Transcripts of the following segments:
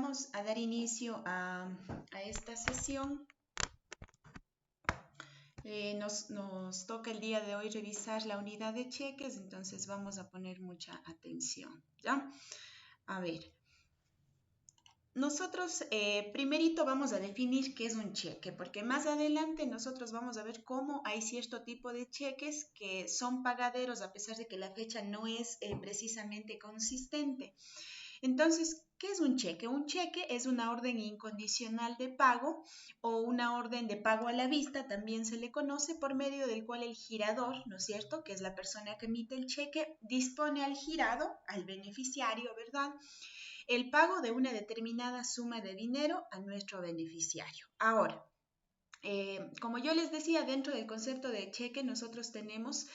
vamos a dar inicio a esta sesión. Nos toca el día de hoy revisar la unidad de cheques, entonces vamos a poner mucha atención, ¿ya? A ver, nosotros primerito vamos a definir qué es un cheque, porque más adelante nosotros vamos a ver cómo hay cierto tipo de cheques que son pagaderos a pesar de que la fecha no es precisamente consistente. Entonces, ¿qué es un cheque? Un cheque es una orden incondicional de pago o una orden de pago a la vista, también se le conoce, por medio del cual el girador, ¿no es cierto?, que es la persona que emite el cheque, dispone al girado, al beneficiario, ¿verdad?, el pago de una determinada suma de dinero a nuestro beneficiario. Ahora, como yo les decía, dentro del concepto de cheque nosotros tenemos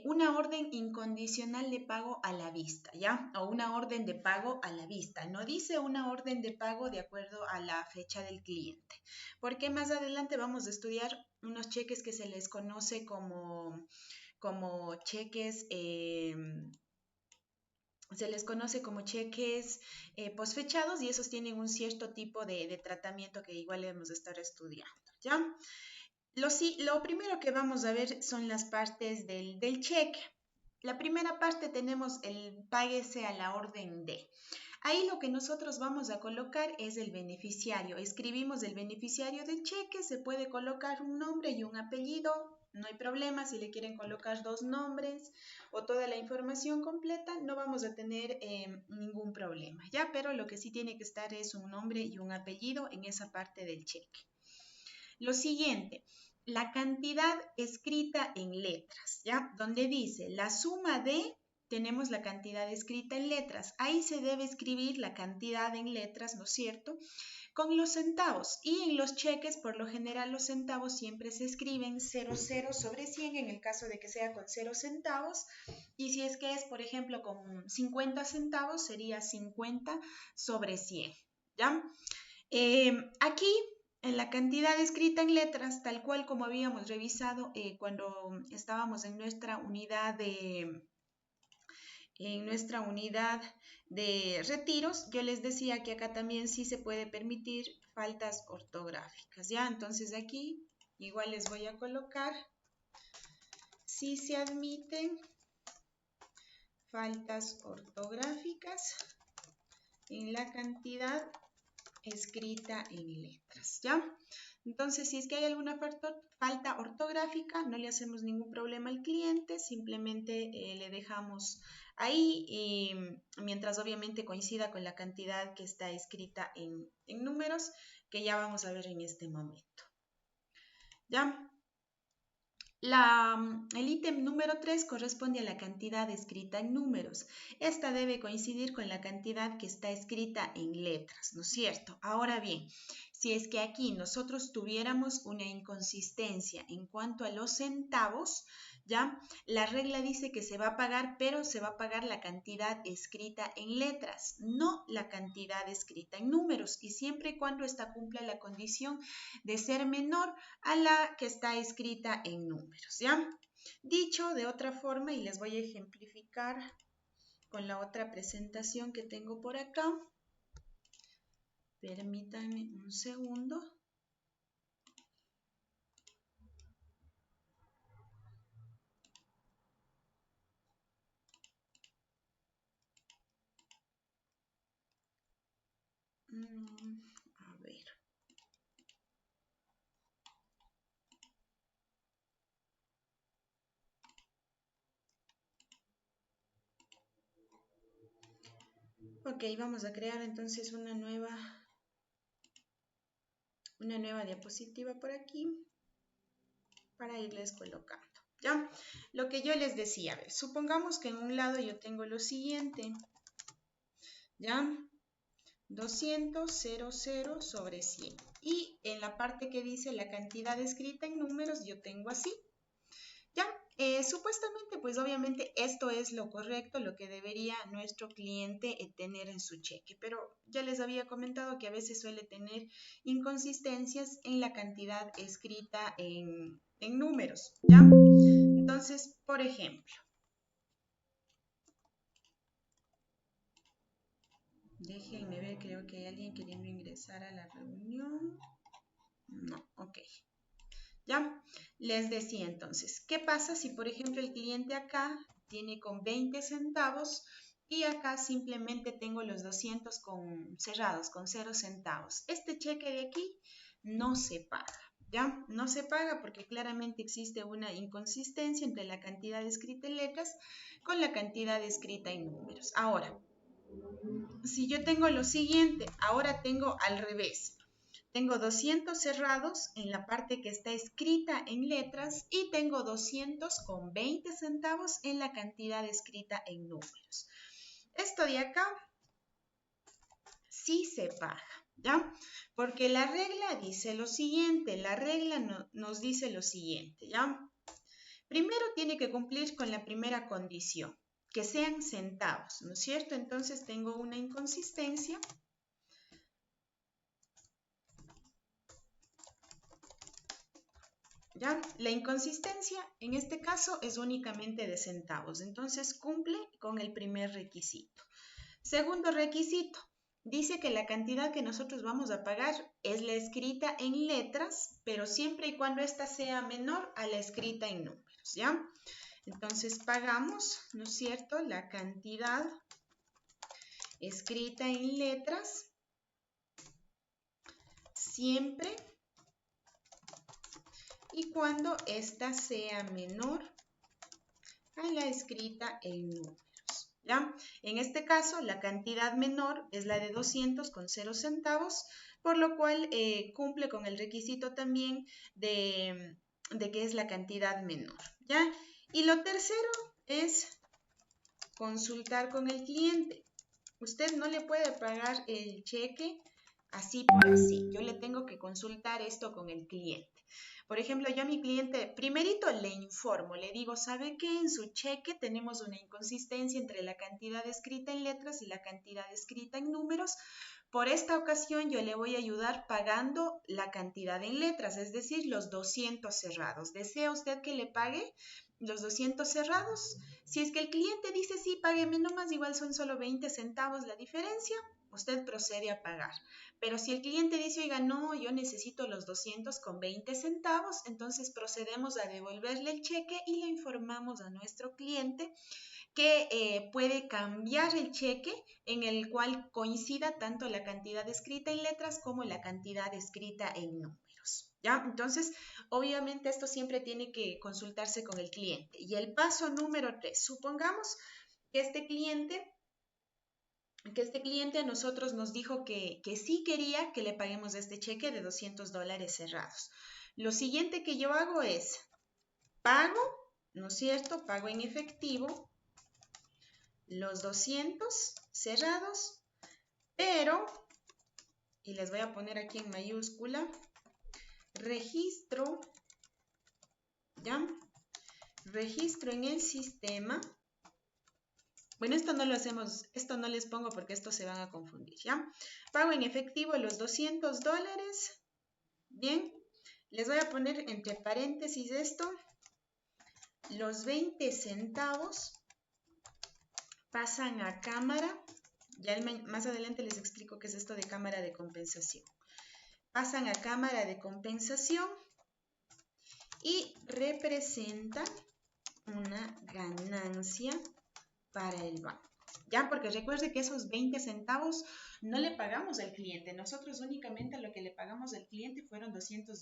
una orden incondicional de pago a la vista, ¿ya? O una orden de pago a la vista. No dice una orden de pago de acuerdo a la fecha del cliente, porque más adelante vamos a estudiar unos cheques que se les conoce como cheques... se les conoce como cheques posfechados y esos tienen un cierto tipo de tratamiento que igual debemos estar estudiando, ¿ya? Lo primero que vamos a ver son las partes del cheque. La primera parte tenemos el páguese a la orden de. Ahí lo que nosotros vamos a colocar es el beneficiario. Escribimos el beneficiario del cheque, se puede colocar un nombre y un apellido. No hay problema si le quieren colocar dos nombres o toda la información completa, no vamos a tener ningún problema, ¿ya? Pero lo que sí tiene que estar es un nombre y un apellido en esa parte del cheque. Lo siguiente, la cantidad escrita en letras, ¿ya? Donde dice la suma de, tenemos la cantidad escrita en letras. Ahí se debe escribir la cantidad en letras, ¿no es cierto?, con los centavos, y en los cheques por lo general los centavos siempre se escriben 00 sobre 100 en el caso de que sea con 0 centavos, y si es que es por ejemplo con 50 centavos sería 50 sobre 100, ¿ya? Aquí en la cantidad escrita en letras, tal cual como habíamos revisado cuando estábamos en nuestra unidad de retiros, yo les decía que acá también sí se puede permitir faltas ortográficas, ¿ya? Entonces aquí igual les voy a colocar, si se admiten faltas ortográficas en la cantidad escrita en letras, ¿ya? Entonces, si es que hay alguna falta ortográfica, no le hacemos ningún problema al cliente, simplemente le dejamos ahí, y mientras obviamente coincida con la cantidad que está escrita en números, que ya vamos a ver en este momento, ¿ya? El ítem número 3 corresponde a la cantidad escrita en números. Esta debe coincidir con la cantidad que está escrita en letras, ¿no es cierto? Ahora bien, si es que aquí nosotros tuviéramos una inconsistencia en cuanto a los centavos, ¿ya? La regla dice que se va a pagar, pero se va a pagar la cantidad escrita en letras, no la cantidad escrita en números, y siempre y cuando esta cumpla la condición de ser menor a la que está escrita en números, ¿ya? Dicho de otra forma, y les voy a ejemplificar con la otra presentación que tengo por acá. Permítanme un segundo. A ver. Ok, vamos a crear entonces una nueva diapositiva por aquí para irles colocando, ¿ya? Lo que yo les decía, a ver, supongamos que en un lado yo tengo lo siguiente, ¿ya? 200, 00 sobre 100. Y en la parte que dice la cantidad escrita en números, yo tengo así, ¿ya? Supuestamente, pues obviamente esto es lo correcto, lo que debería nuestro cliente tener en su cheque, pero ya les había comentado que a veces suele tener inconsistencias en la cantidad escrita en números, ¿ya? Entonces, por ejemplo, Déjenme ver, creo que hay alguien queriendo ingresar a la reunión. No, ok. ¿Ya? Les decía entonces, ¿qué pasa si por ejemplo el cliente acá tiene con 20 centavos y acá simplemente tengo los 200 cerrados con 0 centavos? Este cheque de aquí no se paga, ¿ya? No se paga porque claramente existe una inconsistencia entre la cantidad escrita en letras con la cantidad escrita en números. Ahora, si yo tengo lo siguiente, ahora tengo al revés. Tengo 200 cerrados en la parte que está escrita en letras y tengo 200 con 20 centavos en la cantidad escrita en números. Esto de acá sí se paga, ¿ya? Porque la regla dice lo siguiente, la regla nos dice lo siguiente, ¿ya? Primero tiene que cumplir con la primera condición, que sean centavos, ¿no es cierto? Entonces tengo una inconsistencia. ¿Ya? La inconsistencia en este caso es únicamente de centavos, entonces cumple con el primer requisito. Segundo requisito, dice que la cantidad que nosotros vamos a pagar es la escrita en letras, pero siempre y cuando ésta sea menor a la escrita en números, ¿ya? Entonces pagamos, ¿no es cierto?, la cantidad escrita en letras siempre y cuando ésta sea menor a la escrita en números, ¿ya? En este caso, la cantidad menor es la de 200 con 0 centavos, por lo cual cumple con el requisito también de que es la cantidad menor, ¿ya? Y lo tercero es consultar con el cliente. Usted no le puede pagar el cheque así por así. Yo le tengo que consultar esto con el cliente. Por ejemplo, yo a mi cliente primerito le informo, le digo, ¿sabe qué? En su cheque tenemos una inconsistencia entre la cantidad escrita en letras y la cantidad escrita en números. Por esta ocasión yo le voy a ayudar pagando la cantidad en letras, es decir, los 200 cerrados. ¿Desea usted que le pague los 200 cerrados? Si es que el cliente dice, sí, págueme nomás, igual son solo 20 centavos la diferencia, usted procede a pagar. Pero si el cliente dice, oiga, no, yo necesito los 200 con 20 centavos, entonces procedemos a devolverle el cheque y le informamos a nuestro cliente que puede cambiar el cheque en el cual coincida tanto la cantidad escrita en letras como la cantidad escrita en números. ¿Ya? Entonces, obviamente esto siempre tiene que consultarse con el cliente. Y el paso número 3, supongamos que este cliente a nosotros nos dijo que sí quería que le paguemos este cheque de $200 cerrados. Lo siguiente que yo hago es pago, ¿no es cierto? Pago en efectivo los 200 cerrados, pero, y les voy a poner aquí en mayúscula, registro, ¿ya? Registro en el sistema. Bueno, esto no lo hacemos, esto no les pongo porque estos se van a confundir, ¿ya? Pago en efectivo los $200, bien. Les voy a poner entre paréntesis esto, los 20 centavos pasan a cámara. Ya más adelante les explico qué es esto de cámara de compensación. Pasan a cámara de compensación y representan una ganancia para el banco. Ya, porque recuerde que esos 20 centavos no le pagamos al cliente. Nosotros únicamente lo que le pagamos al cliente fueron $200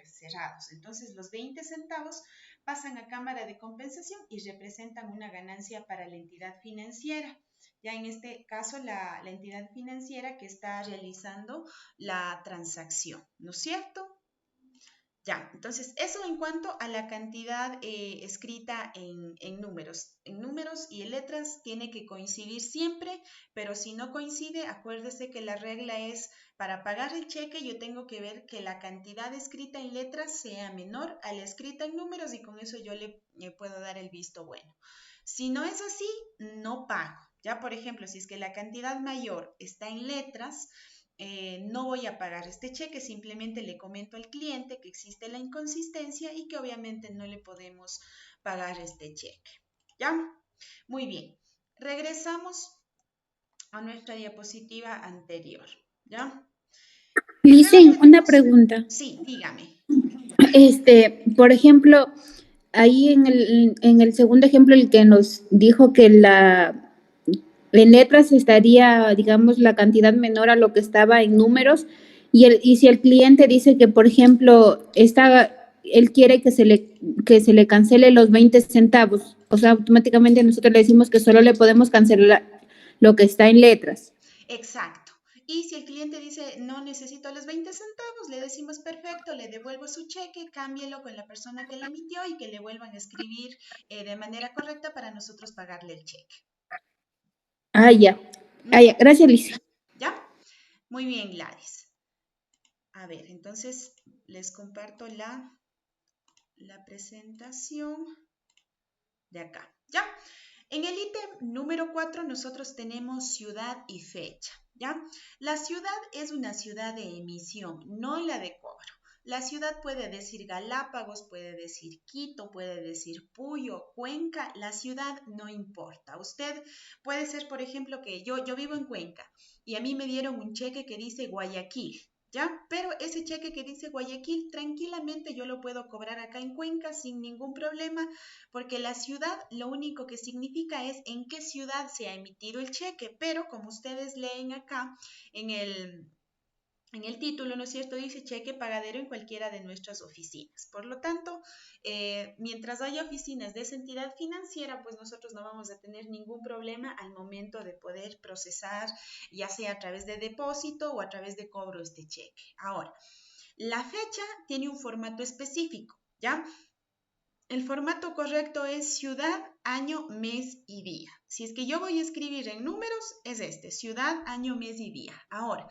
cerrados. Entonces, los 20 centavos pasan a cámara de compensación y representan una ganancia para la entidad financiera. Ya en este caso, la entidad financiera que está realizando la transacción, ¿no es cierto? Ya, entonces eso en cuanto a la cantidad escrita en números. En números y en letras tiene que coincidir siempre, pero si no coincide, acuérdese que la regla es para pagar el cheque yo tengo que ver que la cantidad escrita en letras sea menor a la escrita en números y con eso yo le puedo dar el visto bueno. Si no es así, no pago. Ya, por ejemplo, si es que la cantidad mayor está en letras, no voy a pagar este cheque, simplemente le comento al cliente que existe la inconsistencia y que obviamente no le podemos pagar este cheque. ¿Ya? Muy bien. Regresamos a nuestra diapositiva anterior, ¿ya? Luego Licen, una tenemos, pregunta. sí, dígame. Por ejemplo, ahí en el segundo ejemplo, el que nos dijo que en letras estaría, digamos, la cantidad menor a lo que estaba en números, y si el cliente dice que, por ejemplo, él quiere que se le cancele los 20 centavos, o sea, automáticamente nosotros le decimos que solo le podemos cancelar lo que está en letras. Exacto. Y si el cliente dice, no necesito los 20 centavos, le decimos, perfecto, le devuelvo su cheque, cámbielo con la persona que le emitió y que le vuelvan a escribir de manera correcta para nosotros pagarle el cheque. Ah, ya. Ah, Ujú. ya. Gracias, Liz. ¿Ya? Muy bien, Gladys. A ver, entonces les comparto la presentación de acá. ¿Ya? En el ítem número 4 nosotros tenemos ciudad y fecha, ¿ya? La ciudad es una ciudad de emisión, no la de cobro. La ciudad puede decir Galápagos, puede decir Quito, puede decir Puyo, Cuenca, la ciudad no importa. Usted puede ser, por ejemplo, que yo vivo en Cuenca y a mí me dieron un cheque que dice Guayaquil, ¿ya? Pero ese cheque que dice Guayaquil, tranquilamente yo lo puedo cobrar acá en Cuenca sin ningún problema, porque la ciudad lo único que significa es en qué ciudad se ha emitido el cheque, pero como ustedes leen acá en el título, ¿no es cierto? Dice cheque pagadero en cualquiera de nuestras oficinas. Por lo tanto, mientras haya oficinas de esa entidad financiera, pues nosotros no vamos a tener ningún problema al momento de poder procesar, ya sea a través de depósito o a través de cobro este cheque. Ahora, la fecha tiene un formato específico, ¿ya? El formato correcto es ciudad, año, mes y día. Si es que yo voy a escribir en números, es este, ciudad, año, mes y día. Ahora,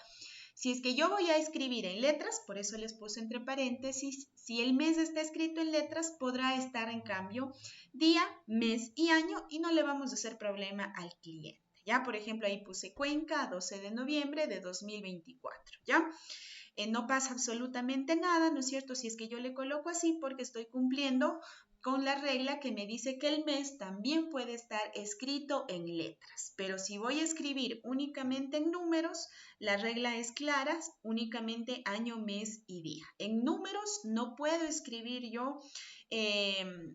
si es que yo voy a escribir en letras, por eso les puse entre paréntesis, si el mes está escrito en letras, podrá estar en cambio día, mes y año y no le vamos a hacer problema al cliente. Ya, por ejemplo, ahí puse Cuenca, 12 de noviembre de 2024, ¿ya? No pasa absolutamente nada, ¿no es cierto? Si es que yo le coloco así porque estoy cumpliendo con la regla que me dice que el mes también puede estar escrito en letras, pero si voy a escribir únicamente en números, la regla es clara, únicamente año, mes y día. En números no puedo escribir yo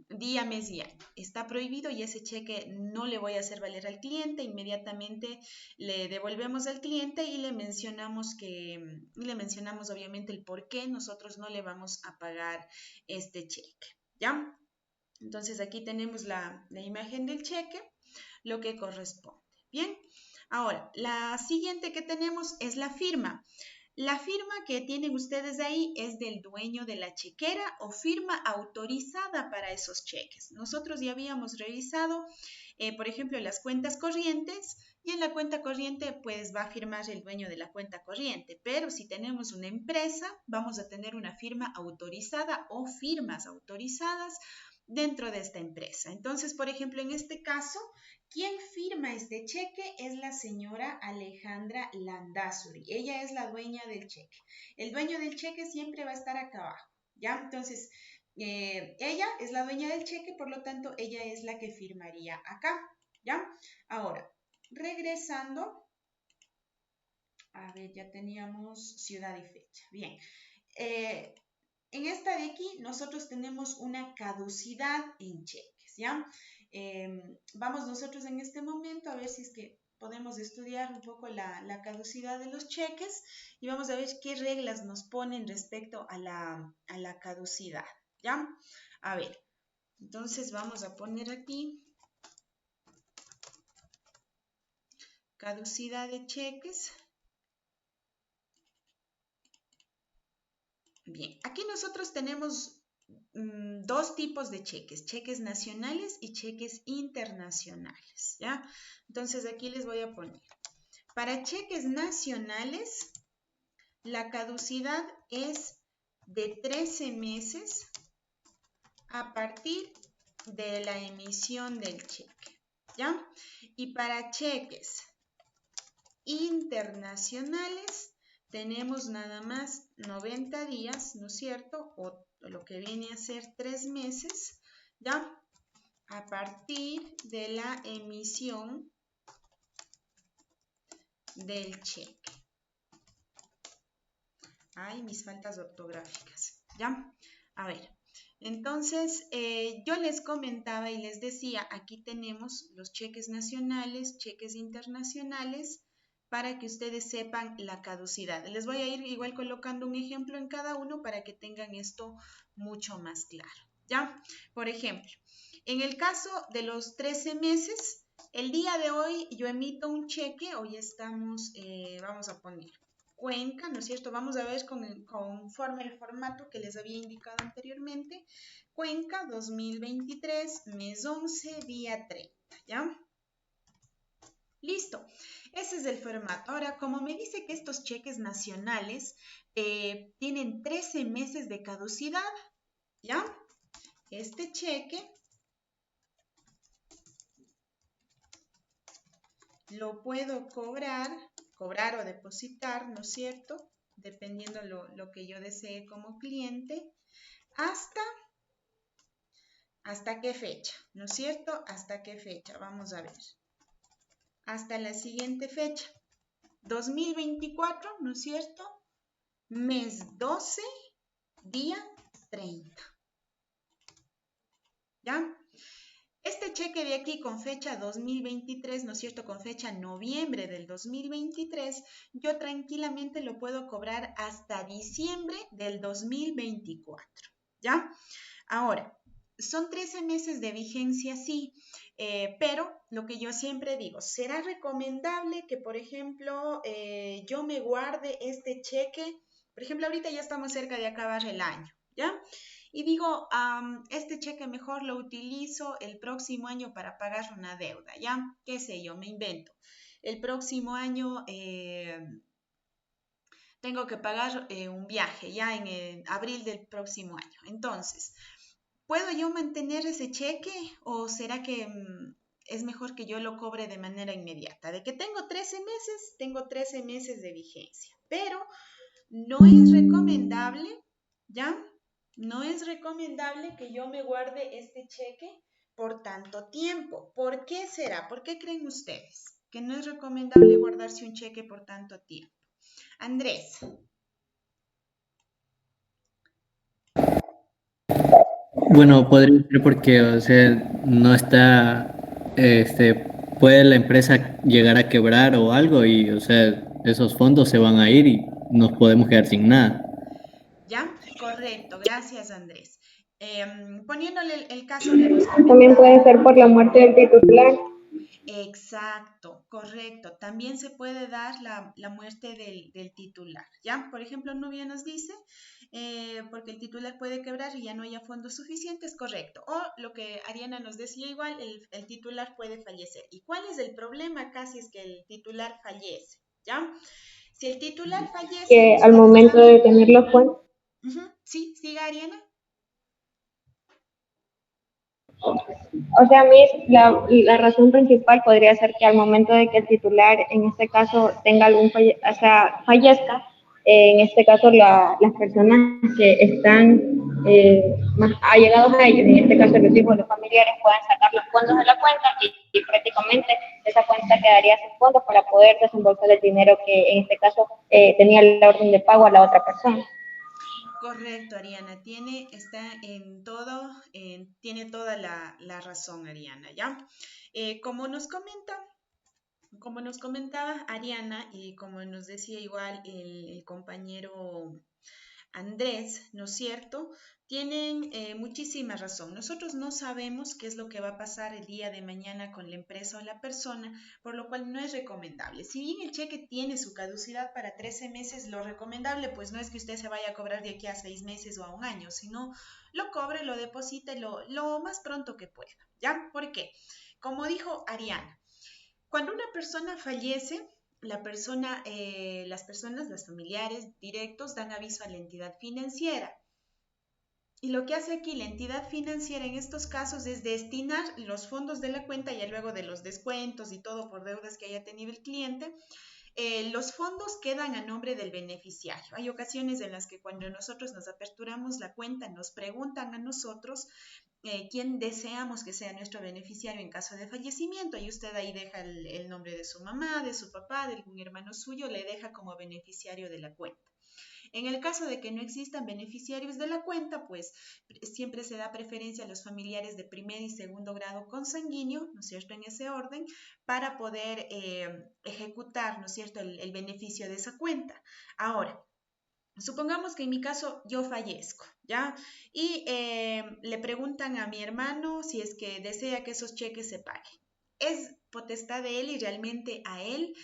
día, mes y año. Está prohibido y ese cheque no le voy a hacer valer al cliente. Inmediatamente le devolvemos al cliente y le mencionamos obviamente el por qué nosotros no le vamos a pagar este cheque. ¿Ya? Entonces aquí tenemos la imagen del cheque, lo que corresponde. Bien, ahora la siguiente que tenemos es la firma. La firma que tienen ustedes ahí es del dueño de la chequera o firma autorizada para esos cheques. Nosotros ya habíamos revisado, por ejemplo, las cuentas corrientes y en la cuenta corriente pues va a firmar el dueño de la cuenta corriente, pero si tenemos una empresa vamos a tener una firma autorizada o firmas autorizadas dentro de esta empresa. Entonces, por ejemplo, en este caso, quien firma este cheque es la señora Alejandra Landazuri. Ella es la dueña del cheque. El dueño del cheque siempre va a estar acá abajo, ¿ya? Entonces, ella es la dueña del cheque, por lo tanto, ella es la que firmaría acá, ¿ya? Ahora, regresando, a ver, ya teníamos ciudad y fecha. Bien, eh, en esta de aquí nosotros tenemos una caducidad en cheques, ¿ya? Vamos nosotros en este momento a ver si es que podemos estudiar un poco la caducidad de los cheques y vamos a ver qué reglas nos ponen respecto a la caducidad, ¿ya? A ver, entonces vamos a poner aquí caducidad de cheques. Bien, aquí nosotros tenemos dos tipos de cheques, cheques nacionales y cheques internacionales, ¿ya? Entonces aquí les voy a poner, para cheques nacionales, la caducidad es de 13 meses a partir de la emisión del cheque, ¿ya? Y para cheques internacionales tenemos nada más 90 días, ¿no es cierto? O lo que viene a ser 3 meses, ¿ya? A partir de la emisión del cheque. Ay, mis faltas ortográficas, ¿ya? A ver, entonces yo les comentaba y les decía, aquí tenemos los cheques nacionales, cheques internacionales, para que ustedes sepan la caducidad. Les voy a ir igual colocando un ejemplo en cada uno para que tengan esto mucho más claro, ¿ya? Por ejemplo, en el caso de los 13 meses, el día de hoy yo emito un cheque, hoy estamos, vamos a poner Cuenca, ¿no es cierto? Vamos a ver conforme el formato que les había indicado anteriormente. Cuenca 2023, mes 11, día 30, ¿ya? Listo, ese es el formato. Ahora, como me dice que estos cheques nacionales tienen 13 meses de caducidad, ¿ya? Este cheque lo puedo cobrar o depositar, ¿no es cierto? Dependiendo lo que yo desee como cliente, ¿hasta qué fecha? ¿No es cierto? ¿Hasta qué fecha? Vamos a ver. Hasta la siguiente fecha. 2024, ¿no es cierto? Mes 12, día 30. ¿Ya? Este cheque de aquí con fecha 2023, ¿no es cierto? Con fecha noviembre del 2023, yo tranquilamente lo puedo cobrar hasta diciembre del 2024, ¿ya? Ahora, son 13 meses de vigencia, sí, pero lo que yo siempre digo, ¿será recomendable que, por ejemplo, yo me guarde este cheque? Por ejemplo, ahorita ya estamos cerca de acabar el año, ¿ya? Y digo, este cheque mejor lo utilizo el próximo año para pagar una deuda, ¿ya? ¿Qué sé yo? Me invento. El próximo año tengo que pagar un viaje, ya en abril del próximo año. Entonces, ¿puedo yo mantener ese cheque o será que es mejor que yo lo cobre de manera inmediata? De que tengo 13 meses de vigencia, pero no es recomendable, ¿ya? No es recomendable que yo me guarde este cheque por tanto tiempo. ¿Por qué será? ¿Por qué creen ustedes que no es recomendable guardarse un cheque por tanto tiempo? Andrés. Bueno, podría ser porque, o sea, no está, puede la empresa llegar a quebrar o algo y, o sea, esos fondos se van a ir y nos podemos quedar sin nada. ¿Ya? Correcto, gracias Andrés. Poniéndole el caso que nos También comentaba. puede ser por la muerte del titular. Exacto, correcto. También se puede dar la muerte del titular, ¿ya? Por ejemplo, Nubia nos dice, porque el titular puede quebrar y ya no haya fondos suficientes, correcto. O lo que Ariana nos decía igual, el titular puede fallecer. ¿Y cuál es el problema acá si es que el titular fallece? ¿Ya? Si el titular fallece, Que al nosotros momento damos... de tener los fondos, Ujú, sí, siga Ariana. o sea, a mí la razón principal podría ser que al momento de que el titular, en este caso, tenga o sea, fallezca, en este caso las personas que están más allegados a ellos, en este caso los hijos, los familiares, puedan sacar los fondos de la cuenta y prácticamente esa cuenta quedaría sin fondos para poder desembolsar el dinero que en este caso tenía la orden de pago a la otra persona. Correcto, Ariana, está en todo, tiene toda la razón, Ariana, ¿ya? Como como nos comentaba Ariana y como nos decía igual el compañero Andrés, ¿no es cierto? Tienen muchísima razón. Nosotros no sabemos qué es lo que va a pasar el día de mañana con la empresa o la persona, por lo cual no es recomendable. Si bien el cheque tiene su caducidad para 13 meses, lo recomendable pues no es que usted se vaya a cobrar de aquí a 6 meses o a un año, sino lo cobre, lo deposite lo más pronto que pueda. ¿Ya? ¿Por qué? Como dijo Ariana, cuando una persona fallece, las familiares directos dan aviso a la entidad financiera. Y lo que hace aquí la entidad financiera en estos casos es destinar los fondos de la cuenta, ya luego de los descuentos y todo por deudas que haya tenido el cliente, los fondos quedan a nombre del beneficiario. Hay ocasiones en las que cuando nosotros nos aperturamos la cuenta nos preguntan a nosotros quién deseamos que sea nuestro beneficiario en caso de fallecimiento, y usted ahí deja el nombre de su mamá, de su papá, de algún hermano suyo, le deja como beneficiario de la cuenta. En el caso de que no existan beneficiarios de la cuenta, pues siempre se da preferencia a los familiares de primer y segundo grado consanguíneo, ¿no es cierto?, en ese orden, para poder ejecutar, ¿no es cierto?, el beneficio de esa cuenta. Ahora, supongamos que en mi caso yo fallezco, ¿ya? Y le preguntan a mi hermano si es que desea que esos cheques se paguen. Es potestad de él y realmente a él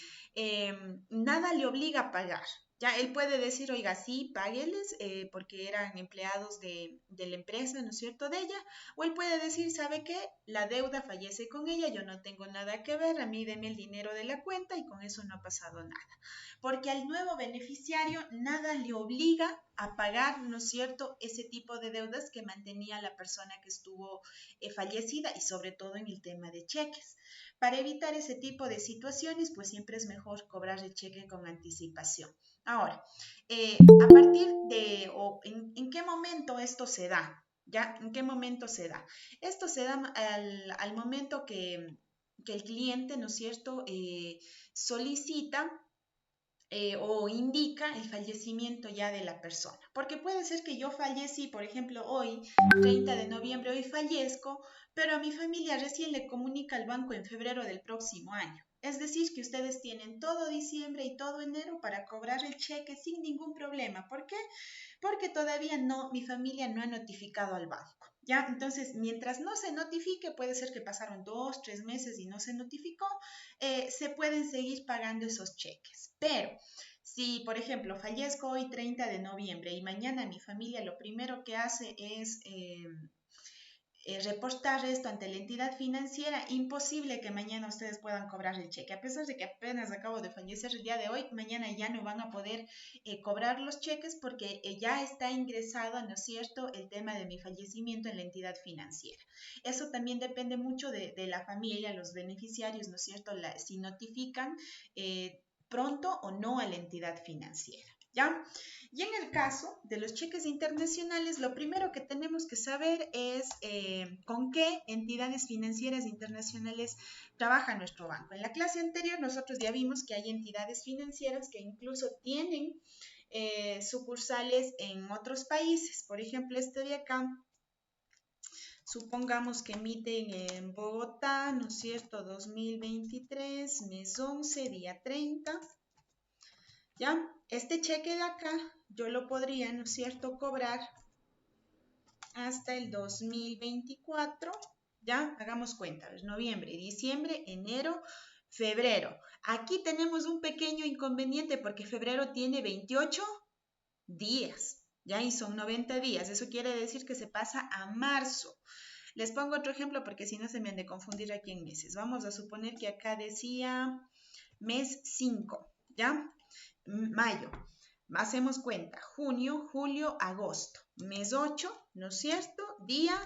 nada le obliga a pagar. Ya él puede decir, oiga, sí, págueles porque eran empleados de la empresa, ¿no es cierto?, de ella. O él puede decir, ¿sabe qué? La deuda fallece con ella, yo no tengo nada que ver, a mí deme el dinero de la cuenta y con eso no ha pasado nada. Porque al nuevo beneficiario nada le obliga a pagar, ¿no es cierto?, ese tipo de deudas que mantenía la persona que estuvo fallecida, y sobre todo en el tema de cheques. Para evitar ese tipo de situaciones, pues siempre es mejor cobrar el cheque con anticipación. Ahora, a partir de, o en qué momento esto se da, ¿ya? ¿En qué momento se da? Esto se da al momento que el cliente, ¿no es cierto?, solicita o indica el fallecimiento ya de la persona. Porque puede ser que yo fallecí, por ejemplo, hoy, 30 de noviembre, hoy fallezco, pero a mi familia recién le comunica al banco en febrero del próximo año. Es decir, que ustedes tienen todo diciembre y todo enero para cobrar el cheque sin ningún problema. ¿Por qué? Porque todavía no, mi familia no ha notificado al banco. ¿Ya? Entonces, mientras no se notifique, puede ser que pasaron 2, 3 meses y no se notificó, se pueden seguir pagando esos cheques. Pero si, por ejemplo, fallezco hoy 30 de noviembre y mañana mi familia lo primero que hace es reportar esto ante la entidad financiera, imposible que mañana ustedes puedan cobrar el cheque. A pesar de que apenas acabo de fallecer el día de hoy, mañana ya no van a poder cobrar los cheques porque ya está ingresado, ¿no es cierto?, el tema de mi fallecimiento en la entidad financiera. Eso también depende mucho de la familia, los beneficiarios, ¿no es cierto?, si notifican pronto o no a la entidad financiera. ¿Ya? Y en el caso de los cheques internacionales, lo primero que tenemos que saber es con qué entidades financieras internacionales trabaja nuestro banco. En la clase anterior nosotros ya vimos que hay entidades financieras que incluso tienen sucursales en otros países. Por ejemplo, este de acá, supongamos que emiten en Bogotá, ¿no es cierto?, 2023, mes 11, día 30. ¿Ya? Este cheque de acá yo lo podría, ¿no es cierto?, cobrar hasta el 2024, ¿ya? Hagamos cuenta, noviembre, diciembre, enero, febrero. Aquí tenemos un pequeño inconveniente porque febrero tiene 28 días, ¿ya? Y son 90 días. Eso quiere decir que se pasa a marzo. Les pongo otro ejemplo porque si no se me han de confundir aquí en meses. Vamos a suponer que acá decía mes 5, ¿ya? Mayo, hacemos cuenta, junio, julio, agosto, mes 8, ¿no es cierto?, día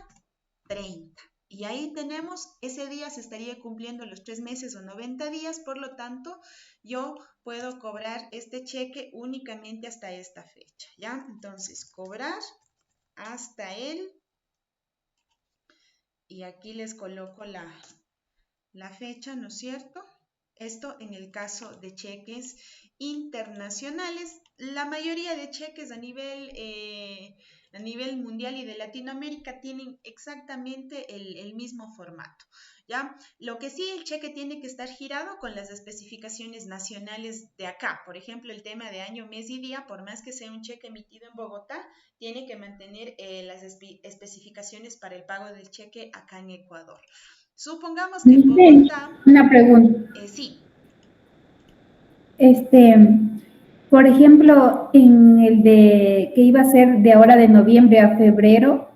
30. Y ahí tenemos, ese día se estaría cumpliendo los 3 meses o 90 días, por lo tanto, yo puedo cobrar este cheque únicamente hasta esta fecha, ¿ya? Entonces, cobrar hasta el, y aquí les coloco la fecha, ¿no es cierto? Esto en el caso de cheques internacionales. La mayoría de cheques a nivel mundial y de Latinoamérica tienen exactamente el mismo formato, ¿ya? Lo que sí, el cheque tiene que estar girado con las especificaciones nacionales de acá. Por ejemplo, el tema de año, mes y día, por más que sea un cheque emitido en Bogotá, tiene que mantener las especificaciones para el pago del cheque acá en Ecuador. Supongamos que en Bogotá... Una pregunta. Sí. Por ejemplo, en el de que iba a ser de ahora de noviembre a febrero,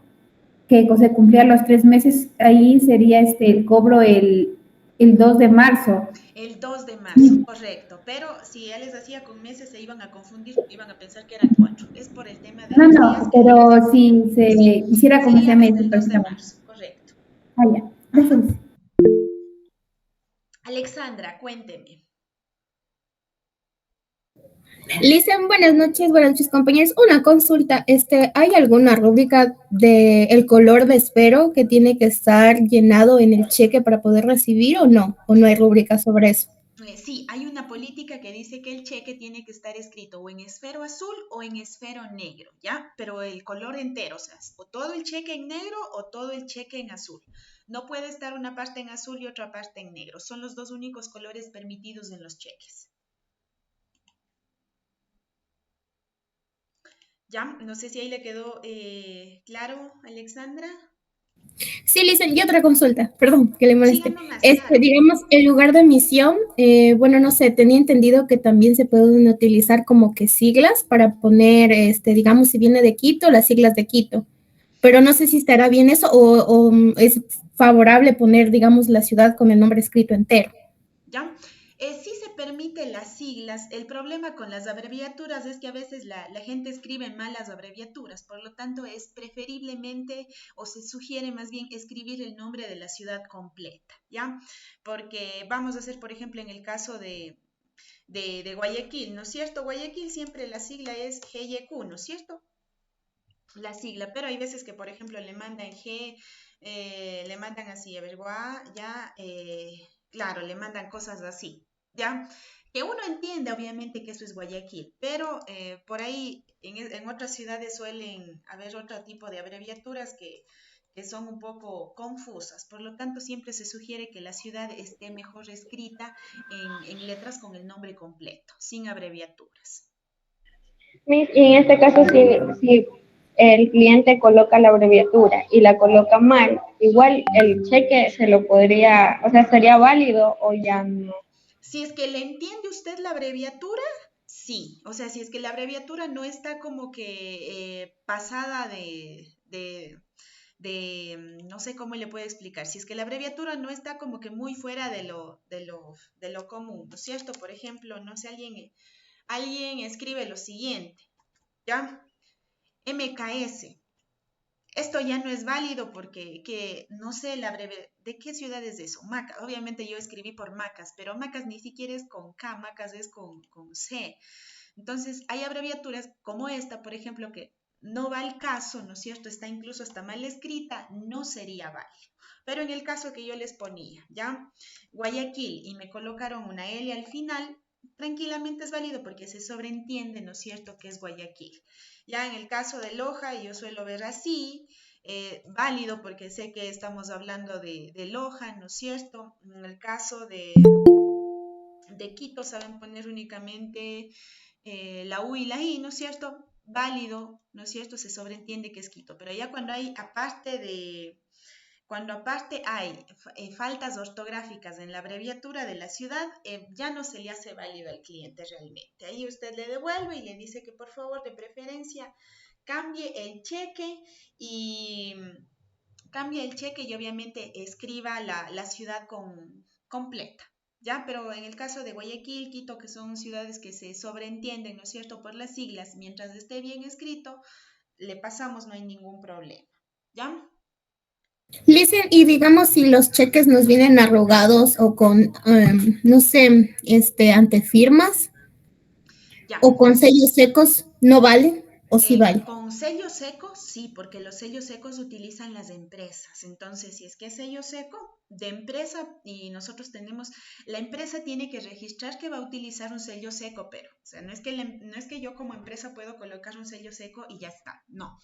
que se cumplían los 3 meses, ahí sería el cobro el 2 de marzo. El 2 de marzo, correcto. Pero si ya les hacía con meses, se iban a confundir, iban a pensar que eran 4. Es por el tema de los días. No, pero si se hiciera con ese mes, hasta el 2 de marzo, correcto. Ah, ya. Gracias. Alexandra, cuénteme. Listen, buenas noches, compañeros. Una consulta, ¿hay alguna rúbrica de el color de esfero que tiene que estar llenado en el cheque para poder recibir o no? ¿O no hay rúbrica sobre eso? Sí, hay una política que dice que el cheque tiene que estar escrito o en esfero azul o en esfero negro, ¿ya? Pero el color entero, o sea, o todo el cheque en negro o todo el cheque en azul. No puede estar una parte en azul y otra parte en negro. Son los dos únicos colores permitidos en los cheques. ¿Ya? No sé si ahí le quedó claro, Alexandra. Sí, Listen, y otra consulta, perdón que le Siga moleste. nomás, claro. Digamos, el lugar de emisión, bueno, no sé, tenía entendido que también se pueden utilizar como que siglas para poner, digamos, si viene de Quito, las siglas de Quito. Pero no sé si estará bien eso o es favorable poner, digamos, la ciudad con el nombre escrito entero. ¿Ya? Sí se permite las siglas. El problema con las abreviaturas es que a veces la gente escribe mal las abreviaturas, por lo tanto es preferiblemente o se sugiere más bien escribir el nombre de la ciudad completa, ¿ya? Porque vamos a hacer, por ejemplo, en el caso de Guayaquil, ¿no es cierto? Guayaquil siempre la sigla es GYQ, ¿no es cierto? La sigla, pero hay veces que, por ejemplo, le mandan G, le mandan así, a ver, Gua, ya, claro, le mandan cosas así, ¿ya? Que uno entiende, obviamente, que eso es Guayaquil, pero por ahí en otras ciudades suelen haber otro tipo de abreviaturas que son un poco confusas. Por lo tanto, siempre se sugiere que la ciudad esté mejor escrita en letras con el nombre completo, sin abreviaturas. Miss, y en este caso, si el cliente coloca la abreviatura y la coloca mal, igual el cheque se lo podría, o sea, sería válido o ya no. Si es que le entiende usted la abreviatura, sí. O sea, si es que la abreviatura no está como que pasada no sé cómo le puedo explicar. Si es que la abreviatura no está como que muy fuera de lo común, ¿no es cierto? Por ejemplo, no sé, alguien escribe lo siguiente, ¿ya? MKS. Esto ya no es válido porque no sé de qué ciudad es eso. Macas, obviamente yo escribí por Macas, pero Macas ni siquiera es con K, Macas es con C. Entonces hay abreviaturas como esta, por ejemplo, que no va al caso, ¿no es cierto? Está incluso hasta mal escrita, no sería válido. Pero en el caso que yo les ponía, ¿ya? Guayaquil y me colocaron una L al final, tranquilamente es válido porque se sobreentiende, ¿no es cierto?, que es Guayaquil. Ya en el caso de Loja, yo suelo ver así, válido porque sé que estamos hablando de Loja, ¿no es cierto? En el caso de Quito saben poner únicamente la U y la I, ¿no es cierto? Válido, ¿no es cierto? Se sobreentiende que es Quito, pero ya cuando aparte hay faltas ortográficas en la abreviatura de la ciudad, ya no se le hace válido al cliente realmente. Ahí usted le devuelve y le dice que por favor, de preferencia, cambie el cheque y obviamente escriba la ciudad completa. ¿Ya? Pero en el caso de Guayaquil, Quito, que son ciudades que se sobreentienden, ¿no es cierto?, por las siglas, mientras esté bien escrito, le pasamos, no hay ningún problema. ¿Ya? Listen, y digamos si los cheques nos vienen arrugados o con, no sé, antefirmas Ya. o con sellos secos, ¿no vale? ¿O sí vale? Con sello seco, sí, porque los sellos secos utilizan las empresas. Entonces, si es que es sello seco de empresa y nosotros la empresa tiene que registrar que va a utilizar un sello seco, pero, o sea, no es que yo como empresa puedo colocar un sello seco y ya está. No,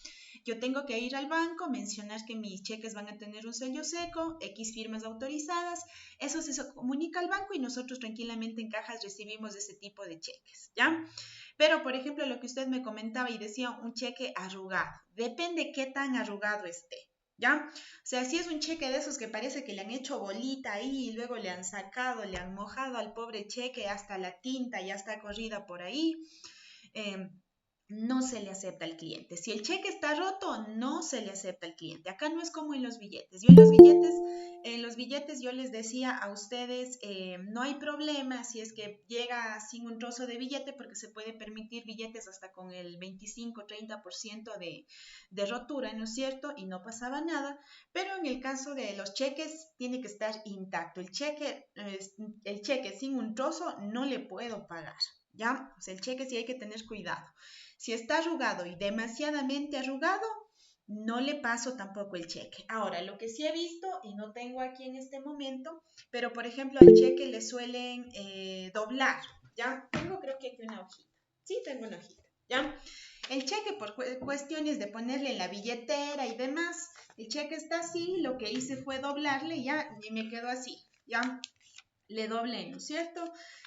yo tengo que ir al banco, mencionar que mis cheques van a tener un sello seco, X firmas autorizadas, eso se comunica al banco y nosotros tranquilamente en cajas recibimos ese tipo de cheques, ¿ya? Pero, por ejemplo, lo que usted me comentaba y decía un cheque arrugado, depende qué tan arrugado esté, ¿ya? O sea, si es un cheque de esos que parece que le han hecho bolita ahí y luego le han sacado, le han mojado al pobre cheque hasta la tinta ya está corrida por ahí, eh, no se le acepta al cliente. Si el cheque está roto, no se le acepta al cliente. Acá no es como en los billetes. En los billetes yo les decía a ustedes, no hay problema si es que llega sin un trozo de billete, porque se puede permitir billetes hasta con el 25-30% de rotura, ¿no es cierto? Y no pasaba nada. Pero en el caso de los cheques, tiene que estar intacto. El cheque sin un trozo no le puedo pagar. ¿ya? O sea, el cheque sí hay que tener cuidado. Si está arrugado y demasiadamente arrugado, no le paso tampoco el cheque. Ahora, lo que sí he visto, y no tengo aquí en este momento, pero por ejemplo al cheque le suelen doblar, ¿ya? Tengo creo que aquí una hojita. Sí, tengo una hojita, ¿ya? El cheque por cuestiones de ponerle en la billetera y demás, el cheque está así, lo que hice fue doblarle ya y me quedó así, ¿ya? Le doblé, ¿no es cierto?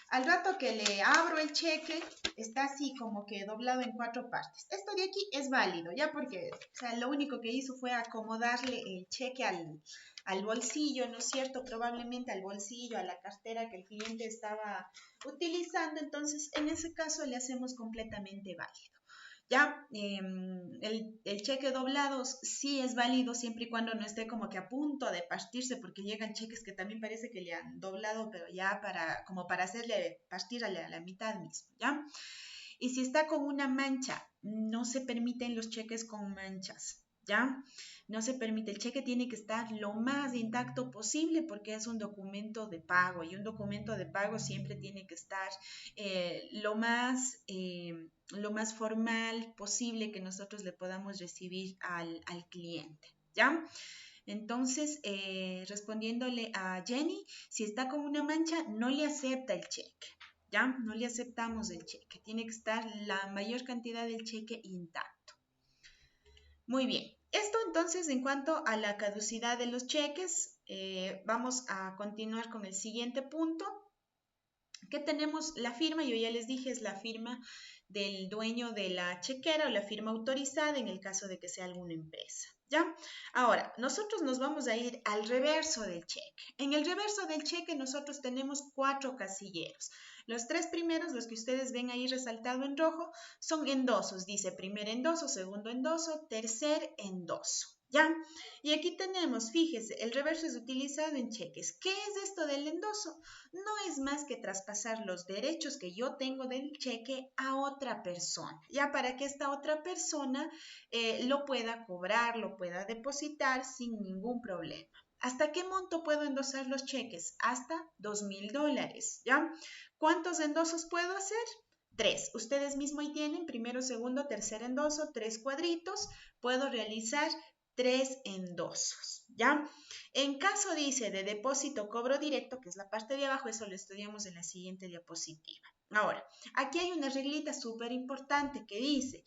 Al rato que le abro el cheque, está así como que doblado en 4 partes. Esto de aquí es válido, ya porque, o sea, lo único que hizo fue acomodarle el cheque al bolsillo, ¿no es cierto? Probablemente al bolsillo, a la cartera que el cliente estaba utilizando. Entonces, en ese caso le hacemos completamente válido. Ya, el cheque doblado sí es válido siempre y cuando no esté como que a punto de partirse, porque llegan cheques que también parece que le han doblado, pero ya como para hacerle partir a la mitad mismo, ¿ya? Y si está con una mancha, no se permiten los cheques con manchas, ¿ya? No se permite, el cheque tiene que estar lo más intacto posible porque es un documento de pago y un documento de pago siempre tiene que estar lo más formal posible que nosotros le podamos recibir al cliente, ¿ya? Entonces, respondiéndole a Jenny, si está con una mancha, no le acepta el cheque, ¿ya? No le aceptamos el cheque. Tiene que estar la mayor cantidad del cheque intacto. Muy bien. Esto entonces en cuanto a la caducidad de los cheques, vamos a continuar con el siguiente punto. Que tenemos la firma, yo ya les dije, es la firma del dueño de la chequera o la firma autorizada en el caso de que sea alguna empresa, ¿ya? Ahora, nosotros nos vamos a ir al reverso del cheque. En el reverso del cheque nosotros tenemos 4 casilleros. Los 3 primeros, los que ustedes ven ahí resaltado en rojo, son endosos. Dice primer endoso, segundo endoso, tercer endoso, ¿ya? Y aquí tenemos, fíjese, el reverso es utilizado en cheques. ¿Qué es esto del endoso? No es más que traspasar los derechos que yo tengo del cheque a otra persona, ya para que esta otra persona lo pueda cobrar, lo pueda depositar sin ningún problema. ¿Hasta qué monto puedo endosar los cheques? Hasta $2,000, ¿ya? ¿Cuántos endosos puedo hacer? 3. Ustedes mismos ahí tienen primero, segundo, tercer endoso, 3 cuadritos. Puedo realizar 3 endosos, ¿ya? En caso, dice, de depósito cobro directo, que es la parte de abajo, eso lo estudiamos en la siguiente diapositiva. Ahora, aquí hay una reglita súper importante que dice,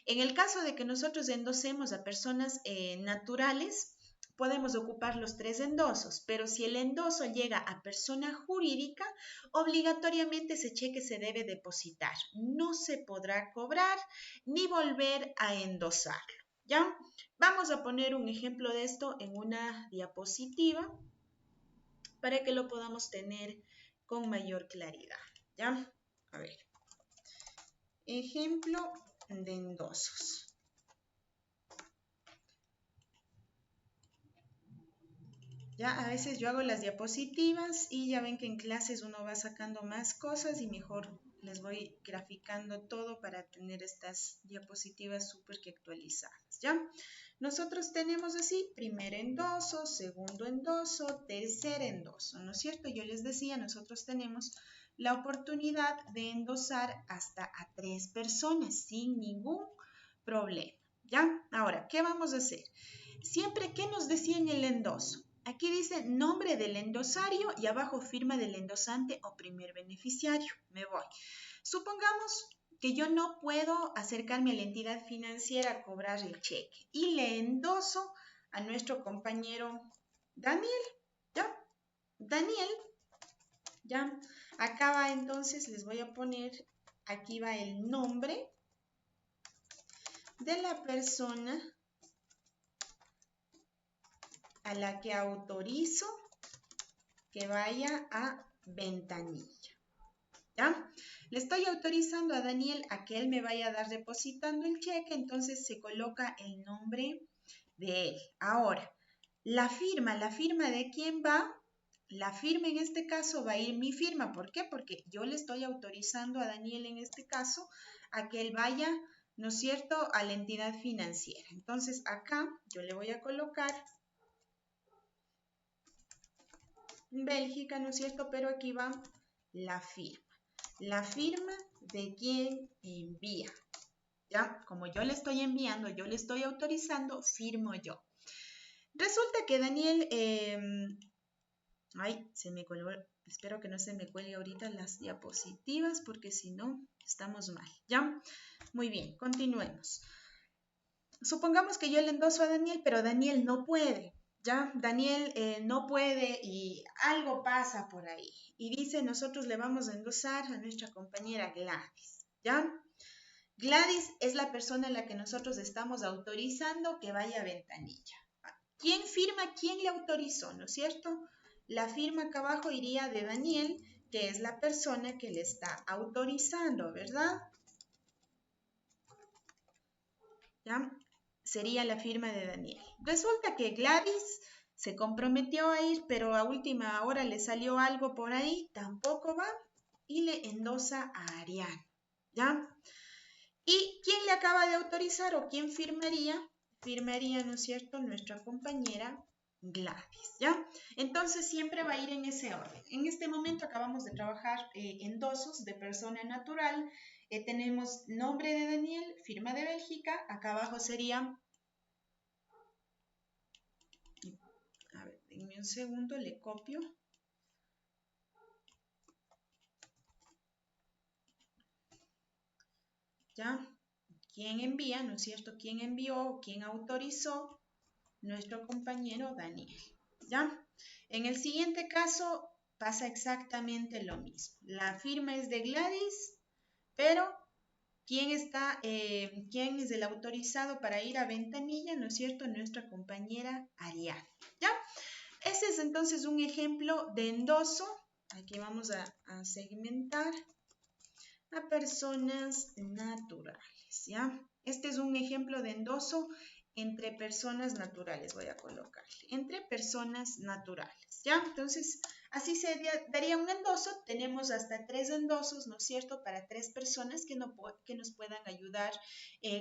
en el caso de que nosotros endosemos a personas naturales, podemos ocupar los 3 endosos, pero si el endoso llega a persona jurídica, obligatoriamente ese cheque se debe depositar. No se podrá cobrar ni volver a endosarlo, ¿ya? Vamos a poner un ejemplo de esto en una diapositiva para que lo podamos tener con mayor claridad, ¿ya? A ver, ejemplo de endosos. Ya a veces yo hago las diapositivas y ya ven que en clases uno va sacando más cosas y mejor les voy graficando todo para tener estas diapositivas súper que actualizadas, ¿ya? Nosotros tenemos así, primer endoso, segundo endoso, tercer endoso, ¿no es cierto? Yo les decía, nosotros tenemos la oportunidad de endosar hasta a 3 personas sin ningún problema, ¿ya? Ahora, ¿qué vamos a hacer? Siempre, ¿qué nos decía en el endoso? Aquí dice nombre del endosario y abajo firma del endosante o primer beneficiario. Me voy. Supongamos que yo no puedo acercarme a la entidad financiera a cobrar el cheque y le endoso a nuestro compañero Daniel, ¿ya? Daniel, ¿ya? Acá va entonces, les voy a poner, aquí va el nombre de la persona a la que autorizo que vaya a ventanilla, ¿ya? Le estoy autorizando a Daniel a que él me vaya a dar depositando el cheque, entonces se coloca el nombre de él. Ahora, la firma ¿de quién va? La firma en este caso va a ir mi firma. ¿Por qué? Porque yo le estoy autorizando a Daniel en este caso a que él vaya, ¿no es cierto?, a la entidad financiera. Entonces acá yo le voy a colocar Bélgica, ¿no es cierto? Pero aquí va la firma de quien envía. ¿Ya? Como yo le estoy enviando, yo le estoy autorizando, firmo yo. Resulta que Daniel, ay, se me colgó, espero que no se me cuelgue ahorita las diapositivas porque si no, estamos mal, ¿ya? Muy bien, continuemos. Supongamos que yo le endoso a Daniel, pero Daniel no puede, ¿ya? Daniel no puede y algo pasa por ahí. Y dice, nosotros le vamos a endosar a nuestra compañera Gladys, ¿ya? Gladys es la persona a la que nosotros estamos autorizando que vaya a Ventanilla. ¿Quién firma? ¿Quién le autorizó? ¿No es cierto? La firma acá abajo iría de Daniel, que es la persona que le está autorizando, ¿verdad? ¿Ya? Sería la firma de Daniel. Resulta que Gladys se comprometió a ir, pero a última hora le salió algo por ahí, tampoco va, y le endosa a Ariana, ¿ya? ¿Y quién le acaba de autorizar o quién firmaría? Firmaría, ¿no es cierto?, nuestra compañera Gladys, ¿ya? Entonces siempre va a ir en ese orden. En este momento acabamos de trabajar endosos de persona natural. Tenemos nombre de Daniel, firma de Bélgica. Acá abajo sería... A ver, denme un segundo, le copio. ¿Ya? ¿Quién envía, no es cierto? ¿Quién envió? ¿Quién autorizó? Nuestro compañero Daniel, ¿ya? En el siguiente caso pasa exactamente lo mismo. La firma es de Gladys, pero ¿quién es el autorizado para ir a Ventanilla? ¿No es cierto? Nuestra compañera Ariana, ¿ya? Ese es entonces un ejemplo de endoso. Aquí vamos a segmentar a personas naturales, ¿ya? Este es un ejemplo de endoso entre personas naturales, voy a colocarle, entre personas naturales, ¿ya? Entonces, así se daría un endoso. Tenemos hasta 3 endosos, ¿no es cierto?, para 3 personas que nos puedan ayudar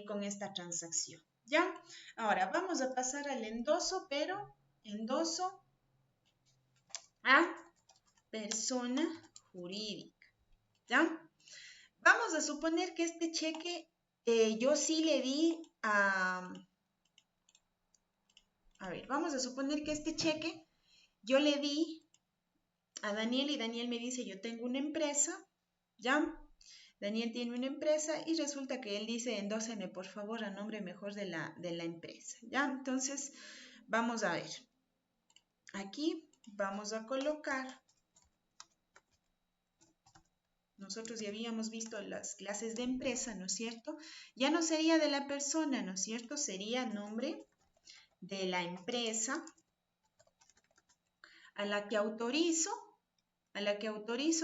con esta transacción, ¿ya? Ahora, vamos a pasar al endoso, pero endoso a persona jurídica, ¿ya? Vamos a suponer que este cheque yo sí le di a... A ver, vamos a suponer que este cheque yo le di a Daniel y Daniel me dice, yo tengo una empresa, ¿ya? Daniel tiene una empresa y resulta que él dice, endóseme por favor a nombre mejor de la empresa, ¿ya? Entonces, vamos a ver. Aquí vamos a colocar... Nosotros ya habíamos visto las clases de empresa, ¿no es cierto? Ya no sería de la persona, ¿no es cierto? Sería nombre de la empresa a la que autorizo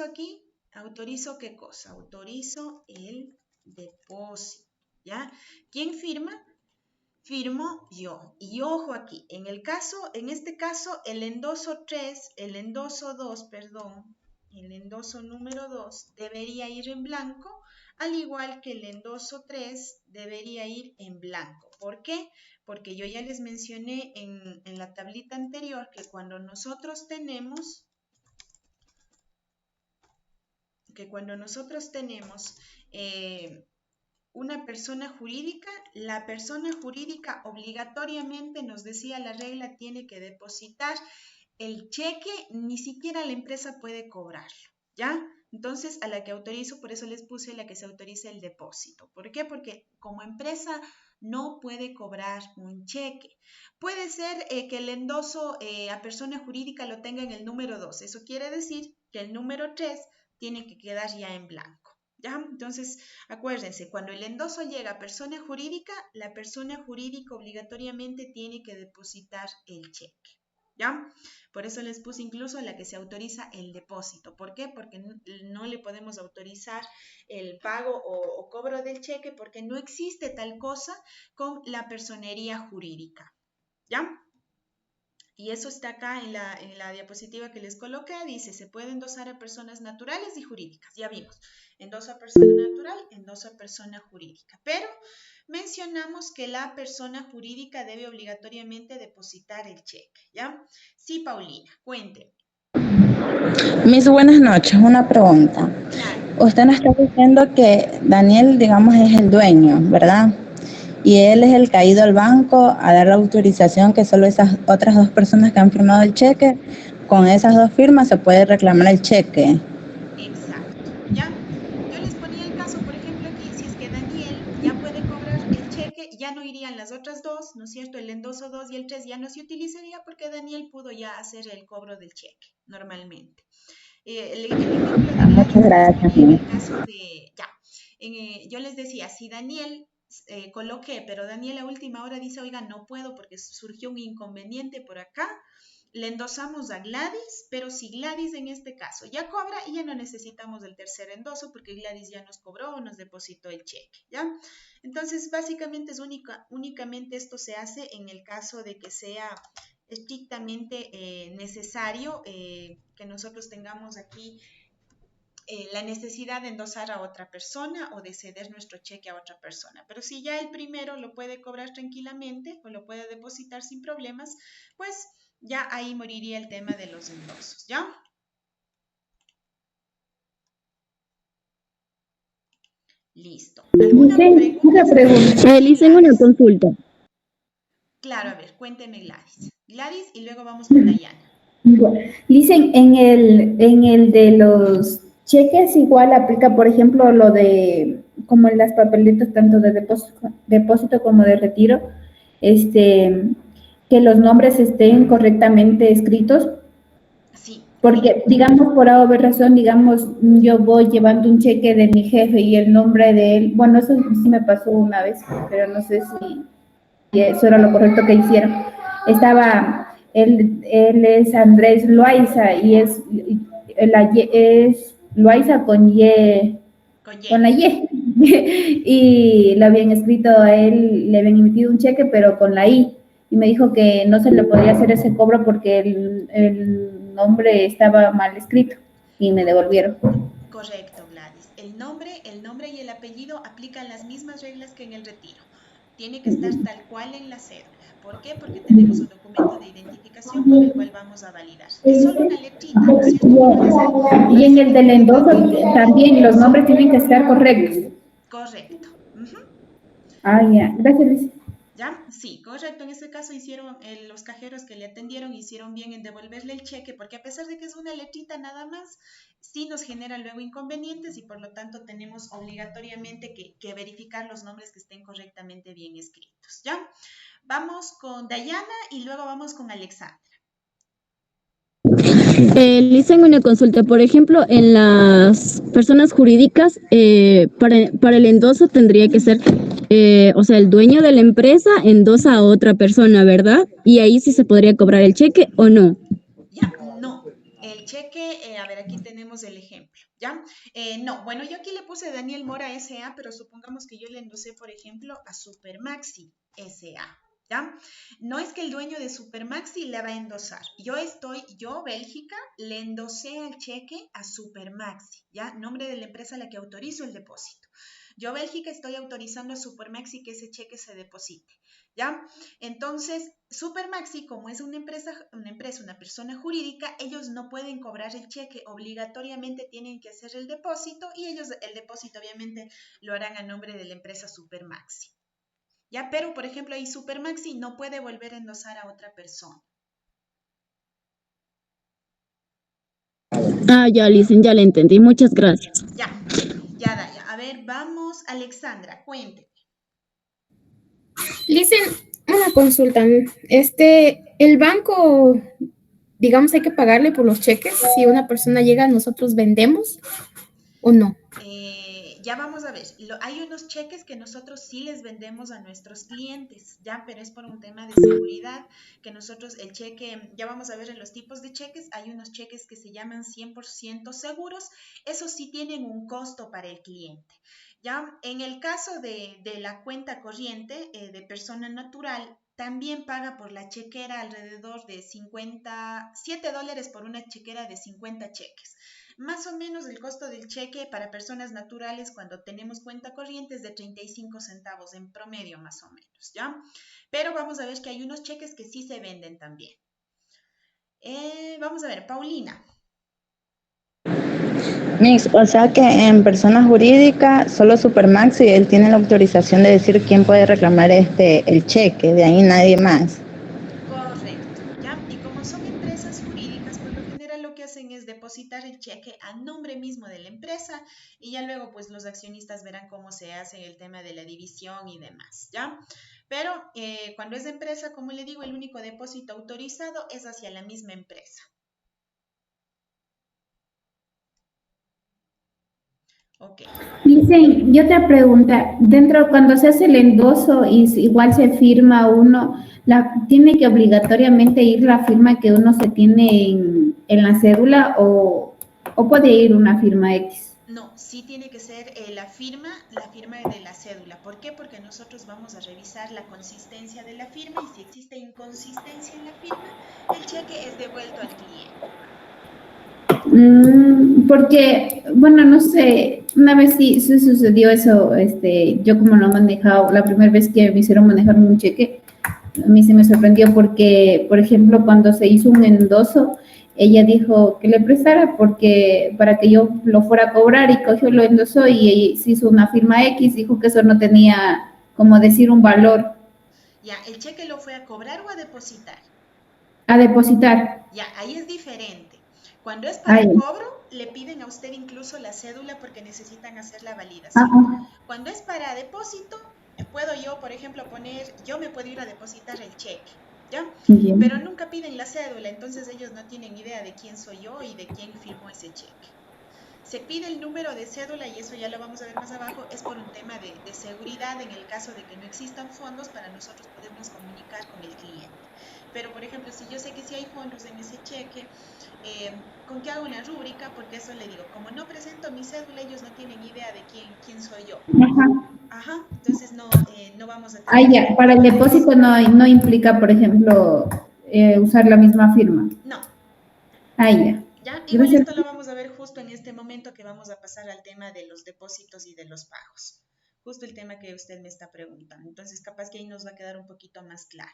aquí. ¿Autorizo qué cosa? Autorizo el depósito, ¿ya? ¿Quién firma? Firmo yo. Y ojo aquí, en este caso, el endoso 3, el endoso 2, perdón, el endoso número 2 debería ir en blanco, al igual que el endoso 3 debería ir en blanco. ¿Por qué? Porque yo ya les mencioné en la tablita anterior que cuando nosotros tenemos una persona jurídica, la persona jurídica obligatoriamente, nos decía la regla, tiene que depositar el cheque, ni siquiera la empresa puede cobrarlo, ¿ya? Entonces, a la que autorizo, por eso les puse la que se autoriza el depósito. ¿Por qué? Porque como empresa no puede cobrar un cheque. Puede ser que el endoso a persona jurídica lo tenga en el número 2. Eso quiere decir que el número 3 tiene que quedar ya en blanco, ¿ya? Entonces, acuérdense, cuando el endoso llega a persona jurídica, la persona jurídica obligatoriamente tiene que depositar el cheque, ¿ya? Por eso les puse incluso la que se autoriza el depósito. ¿Por qué? Porque no le podemos autorizar el pago o cobro del cheque porque no existe tal cosa con la personería jurídica, ¿ya? Y eso está acá en la diapositiva que les coloqué. Dice, se puede endosar a personas naturales y jurídicas. Ya vimos, endoso a persona natural, endoso a persona jurídica. Pero mencionamos que la persona jurídica debe obligatoriamente depositar el cheque, ¿ya? Sí, Paulina, cuente. Mis buenas noches, una pregunta. Claro. usted nos está diciendo que Daniel, digamos, es el dueño, ¿verdad? Y él es el que ha ido al banco a dar la autorización que solo esas otras 2 personas que han firmado el cheque, con esas 2 firmas se puede reclamar el cheque. Exacto, ¿ya? Yo les ponía el caso, por ejemplo, aquí, si es que Daniel ya puede cobrar el cheque, ya no irían las otras 2, ¿no es cierto? El endoso 2 y el 3 ya no se utilizaría porque Daniel pudo ya hacer el cobro del cheque normalmente. El ejemplo de Gladys Muchas les gracias. ponía en el caso de, ya, yo les decía, si Daniel coloqué, pero Daniel a última hora dice, oiga, no puedo porque surgió un inconveniente por acá, le endosamos a Gladys, pero si Gladys en este caso ya cobra, ya no necesitamos el tercer endoso porque Gladys ya nos cobró o nos depositó el cheque, ¿ya? Entonces, básicamente únicamente esto se hace en el caso de que sea estrictamente necesario que nosotros tengamos aquí la necesidad de endosar a otra persona o de ceder nuestro cheque a otra persona. Pero si ya el primero lo puede cobrar tranquilamente o lo puede depositar sin problemas, pues ya ahí moriría el tema de los endosos, ¿ya? Listo. ¿Alguna Una pregunta? pregunta. Licen una consulta. Claro, a ver, cuénteme Gladys. Gladys y luego vamos con Dayana. Dicen en el de los cheques igual aplica, por ejemplo, lo de como en las papeletas tanto de depósito como de retiro, que los nombres estén correctamente escritos, Sí. porque digamos por alguna razón, digamos, yo voy llevando un cheque de mi jefe y el nombre de él, bueno, eso sí me pasó una vez, pero no sé si eso era lo correcto que hicieron. Él es Andrés Loaiza y es Loaiza con Y, con la Y. Y le habían escrito a él, le habían emitido un cheque, pero con la I. Y me dijo que no se le podía hacer ese cobro porque el nombre estaba mal escrito y me devolvieron. Correcto, Gladys. El nombre y el apellido aplican las mismas reglas que en el retiro. Tiene que estar tal cual en la cédula. ¿Por qué? Porque tenemos un documento de identificación con el cual vamos a validar. Es solo una letrita, ¿no es cierto? Y en el del endoso también los nombres tienen que estar correctos. Correcto. Ah, ya. Gracias, Luis. ¿Ya? Sí, correcto. En este caso hicieron, los cajeros que le atendieron hicieron bien en devolverle el cheque, porque a pesar de que es una letrita nada más, sí nos genera luego inconvenientes y por lo tanto tenemos obligatoriamente que verificar los nombres que estén correctamente bien escritos, ¿ya? Vamos con Dayana y luego vamos con Alexandra. Les tengo una consulta. Por ejemplo, en las personas jurídicas, para el endoso tendría que ser, o sea, el dueño de la empresa endosa a otra persona, ¿verdad? Y ahí sí se podría cobrar el cheque o no. Ya, no. El cheque, a ver, aquí tenemos el ejemplo, ¿ya? No, bueno, yo aquí le puse Daniel Mora S.A., pero supongamos que yo le endosé, por ejemplo, a Supermaxi S.A., ¿ya? No es que el dueño de Supermaxi le va a endosar. Yo, Bélgica, le endosé el cheque a Supermaxi, ¿ya? Nombre de la empresa a la que autorizo el depósito. Yo, Bélgica, estoy autorizando a Supermaxi que ese cheque se deposite, ¿ya? Entonces, Supermaxi, como es una persona jurídica, ellos no pueden cobrar el cheque, obligatoriamente tienen que hacer el depósito y ellos el depósito obviamente lo harán a nombre de la empresa Supermaxi. ¿Ya? Pero, por ejemplo, ahí Supermaxi no puede volver a endosar a otra persona. Ah, ya, Licen, ya le entendí. Muchas gracias. Ya. A ver, vamos, Alexandra, cuénteme. Licen, una consulta. El banco, digamos, hay que pagarle por los cheques. Si una persona llega, nosotros vendemos o no. Ya vamos a ver, hay unos cheques que nosotros sí les vendemos a nuestros clientes, ya, pero es por un tema de seguridad, que nosotros el cheque, ya vamos a ver en los tipos de cheques, hay unos cheques que se llaman 100% seguros, esos sí tienen un costo para el cliente. Ya, en el caso de la cuenta corriente de persona natural, también paga por la chequera alrededor de $7 por una chequera de 50 cheques. Más o menos el costo del cheque para personas naturales cuando tenemos cuenta corriente es de 35 centavos en promedio más o menos, ¿ya? Pero vamos a ver que hay unos cheques que sí se venden también. Vamos a ver, Paulina. Mix, o sea que en persona jurídica solo Supermax y él tiene la autorización de decir quién puede reclamar el cheque, de ahí nadie más. Correcto, ¿ya? Y como son empresas jurídicas, por lo general lo que hacen es depositar el cheque a nombre mismo de la empresa y ya luego pues los accionistas verán cómo se hace el tema de la división y demás, ¿ya? Pero cuando es de empresa, como le digo, el único depósito autorizado es hacia la misma empresa. Ok. Dicen, y otra pregunta, dentro cuando se hace el endoso y igual se firma uno, ¿tiene que obligatoriamente ir la firma que uno se tiene en la cédula o puede ir una firma X? No, sí tiene que ser la firma de la cédula. ¿Por qué? Porque nosotros vamos a revisar la consistencia de la firma y si existe inconsistencia en la firma, el cheque es devuelto al cliente. Porque, bueno, no sé, una vez sí sucedió eso, yo como no he manejado, la primera vez que me hicieron manejar un cheque, a mí se me sorprendió porque, por ejemplo, cuando se hizo un endoso, ella dijo que le prestara porque para que yo lo fuera a cobrar y cogió lo endosó y se hizo una firma X, dijo que eso no tenía, como decir, un valor Ya, ¿el cheque lo fue a cobrar o a depositar? a depositar. Ya, ahí es diferente. Cuando es para Ay, cobro, le piden a usted incluso la cédula porque necesitan hacer la ah, validación. ah, Cuando es para depósito, puedo yo, por ejemplo, yo me puedo ir a depositar el cheque, ¿ya? Pero bien. nunca piden la cédula, entonces ellos no tienen idea de quién soy yo y de quién firmó ese cheque. Se pide el número de cédula y eso ya lo vamos a ver más abajo, es por un tema de seguridad en el caso de que no existan fondos para nosotros podernos comunicar con el cliente. Pero, por ejemplo, si yo sé que sí hay fondos en ese cheque, ¿con qué hago una rúbrica? Porque eso le digo, como no presento mi cédula, ellos no tienen idea de quién soy yo. Ajá. Ajá, entonces no vamos a Ah, tener ya, para el problemas. depósito no implica, por ejemplo, usar la misma firma. No, Ah, ya. ya, igual Gracias. esto lo vamos a ver justo en este momento que vamos a pasar al tema de los depósitos y de los pagos. Justo el tema que usted me está preguntando. Entonces, capaz que ahí nos va a quedar un poquito más claro.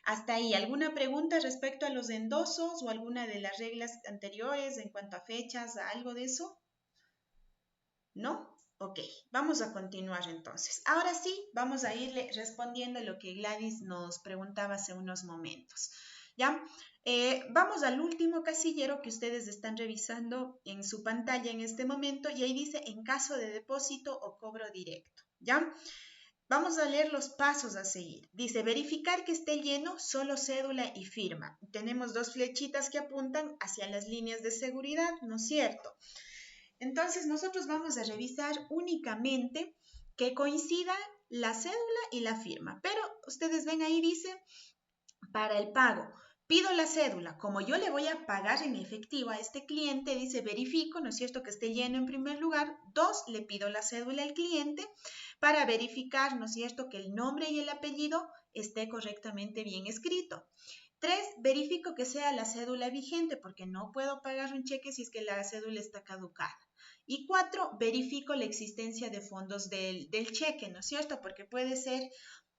Hasta ahí, ¿alguna pregunta respecto a los endosos o alguna de las reglas anteriores en cuanto a fechas, a algo de eso? ¿No? Ok, vamos a continuar entonces. Ahora sí, vamos a irle respondiendo lo que Gladys nos preguntaba hace unos momentos. ¿Ya? Vamos al último casillero que ustedes están revisando en su pantalla en este momento y ahí dice en caso de depósito o cobro directo. ¿Ya? Vamos a leer los pasos a seguir. Dice verificar que esté lleno, solo cédula y firma. Tenemos dos flechitas que apuntan hacia las líneas de seguridad, ¿no es cierto? Entonces nosotros vamos a revisar únicamente que coincida la cédula y la firma. Pero ustedes ven ahí dice para el pago. Pido la cédula. Como yo le voy a pagar en efectivo a este cliente, dice verifico, ¿no es cierto?, que esté lleno en primer lugar. 2, le pido la cédula al cliente para verificar, ¿no es cierto?, que el nombre y el apellido esté correctamente bien escrito. 3, verifico que sea la cédula vigente porque no puedo pagar un cheque si es que la cédula está caducada. Y 4, verifico la existencia de fondos del cheque, ¿no es cierto? Porque puede ser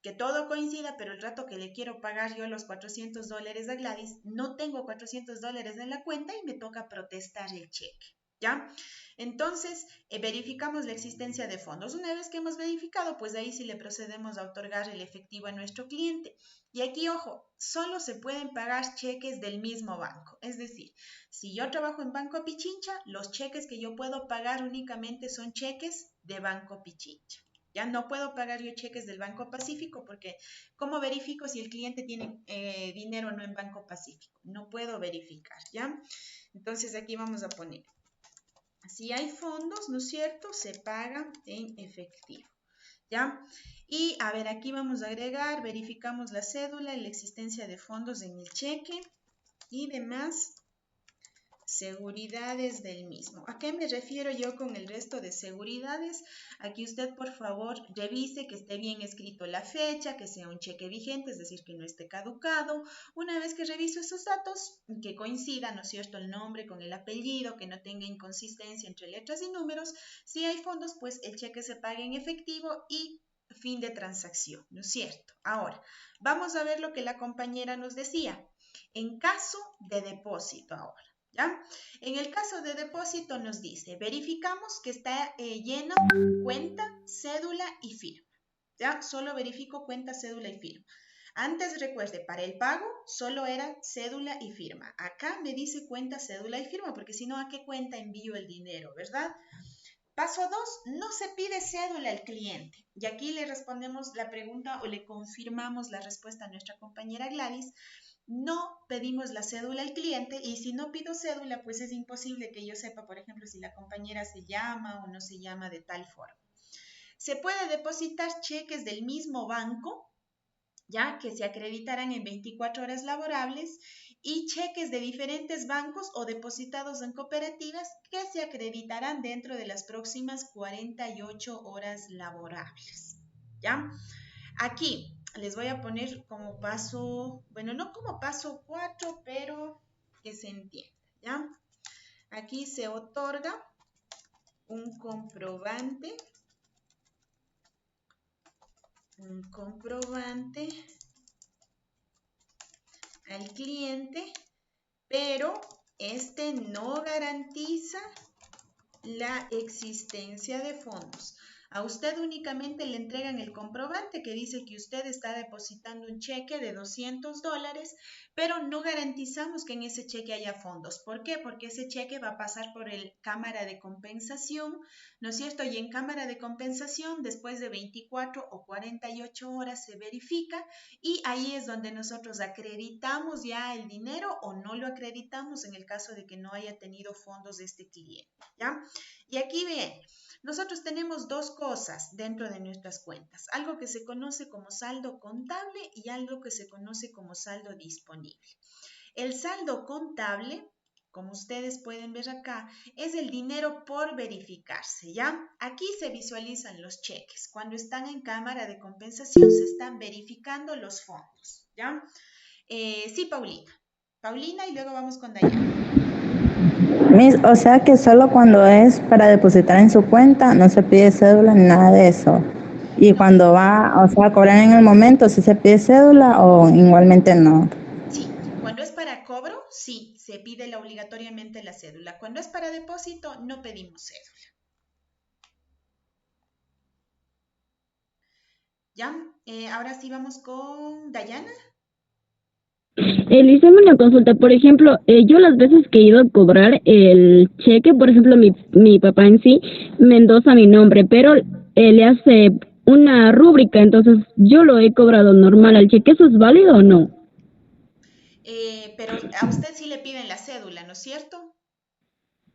que todo coincida, pero el rato que le quiero pagar yo los $400 a Gladys, no tengo $400 en la cuenta y me toca protestar el cheque, ¿ya? Entonces, verificamos la existencia de fondos. Una vez que hemos verificado, pues ahí sí le procedemos a otorgar el efectivo a nuestro cliente. Y aquí, ojo, solo se pueden pagar cheques del mismo banco. Es decir, si yo trabajo en Banco Pichincha, los cheques que yo puedo pagar únicamente son cheques de Banco Pichincha. Ya no puedo pagar yo cheques del Banco Pacífico porque ¿cómo verifico si el cliente tiene dinero o no en Banco Pacífico? No puedo verificar, ¿ya? Entonces aquí vamos a poner, si hay fondos, ¿no es cierto?, se pagan en efectivo, ¿ya? Y a ver, aquí vamos a agregar, verificamos la cédula y la existencia de fondos en el cheque y demás seguridades del mismo. ¿A qué me refiero yo con el resto de seguridades? Aquí usted, por favor, revise que esté bien escrito la fecha, que sea un cheque vigente, es decir, que no esté caducado. Una vez que reviso esos datos, que coincidan, ¿no es cierto?, el nombre con el apellido, que no tenga inconsistencia entre letras y números. Si hay fondos, pues el cheque se paga en efectivo y fin de transacción, ¿no es cierto? Ahora, vamos a ver lo que la compañera nos decía. En caso de depósito ahora. ¿Ya? En el caso de depósito nos dice, verificamos que está lleno cuenta, cédula y firma. ¿Ya? Solo verifico cuenta, cédula y firma. Antes, recuerde, para el pago solo era cédula y firma. Acá me dice cuenta, cédula y firma, porque si no, ¿a qué cuenta envío el dinero, verdad? Paso 2, no se pide cédula al cliente. Y aquí le respondemos la pregunta o le confirmamos la respuesta a nuestra compañera Gladys. No pedimos la cédula al cliente y si no pido cédula, pues es imposible que yo sepa, por ejemplo, si la compañera se llama o no se llama de tal forma. Se puede depositar cheques del mismo banco, ya que se acreditarán en 24 horas laborables, y cheques de diferentes bancos o depositados en cooperativas que se acreditarán dentro de las próximas 48 horas laborables. ¿Ya? Aquí les voy a poner como paso, bueno, no como paso 4, pero que se entienda, ¿ya? Aquí se otorga un comprobante al cliente, pero este no garantiza la existencia de fondos. A usted únicamente le entregan el comprobante que dice que usted está depositando un cheque de $200, pero no garantizamos que en ese cheque haya fondos. ¿Por qué? Porque ese cheque va a pasar por el cámara de compensación, ¿no es cierto? Y en cámara de compensación, después de 24 o 48 horas se verifica y ahí es donde nosotros acreditamos ya el dinero o no lo acreditamos en el caso de que no haya tenido fondos de este cliente, ¿ya? Y aquí ven, nosotros tenemos dos cosas dentro de nuestras cuentas, algo que se conoce como saldo contable y algo que se conoce como saldo disponible. El saldo contable, como ustedes pueden ver acá, es el dinero por verificarse, ¿ya? Aquí se visualizan los cheques. Cuando están en cámara de compensación se están verificando los fondos, ¿ya? Sí, Paulina. Paulina y luego vamos con Dayana. O sea que solo cuando es para depositar en su cuenta no se pide cédula ni nada de eso. Y No. cuando va, o sea, a cobrar en el momento, ¿sí se pide cédula o igualmente no? Sí, cuando es para cobro, sí, se pide obligatoriamente la cédula. Cuando es para depósito, no pedimos cédula. ¿Ya? Ahora sí vamos con Dayana. Elisa, una consulta. Por ejemplo, yo las veces que he ido a cobrar el cheque, por ejemplo, mi papá en sí me endosa mi nombre, pero le hace una rúbrica, entonces yo lo he cobrado normal al cheque. ¿Eso es válido o no? Pero a usted sí le piden la cédula, ¿no es cierto?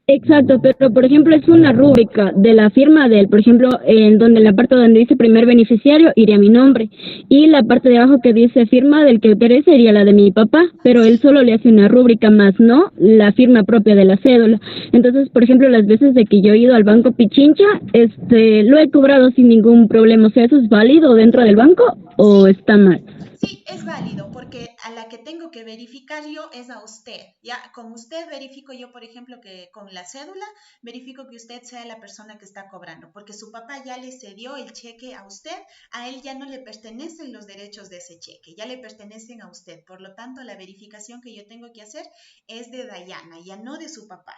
Exacto, pero por ejemplo es una rúbrica de la firma de él, por ejemplo, en donde en la parte donde dice primer beneficiario iría mi nombre y la parte de abajo que dice firma del que quiere sería la de mi papá, pero él solo le hace una rúbrica más, no la firma propia de la cédula. Entonces, por ejemplo, las veces de que yo he ido al banco Pichincha, lo he cobrado sin ningún problema. O sea, ¿eso es válido dentro del banco o Sí, está mal? sí, es válido porque a la que tengo que verificar yo es a usted. Ya, con usted verifico yo, por ejemplo, que con la cédula verifico que usted sea la persona que está cobrando, porque su papá ya le cedió el cheque a usted, a él ya no le pertenecen los derechos de ese cheque, ya le pertenecen a usted. Por lo tanto, la verificación que yo tengo que hacer es de Dayana, ya no de su papá.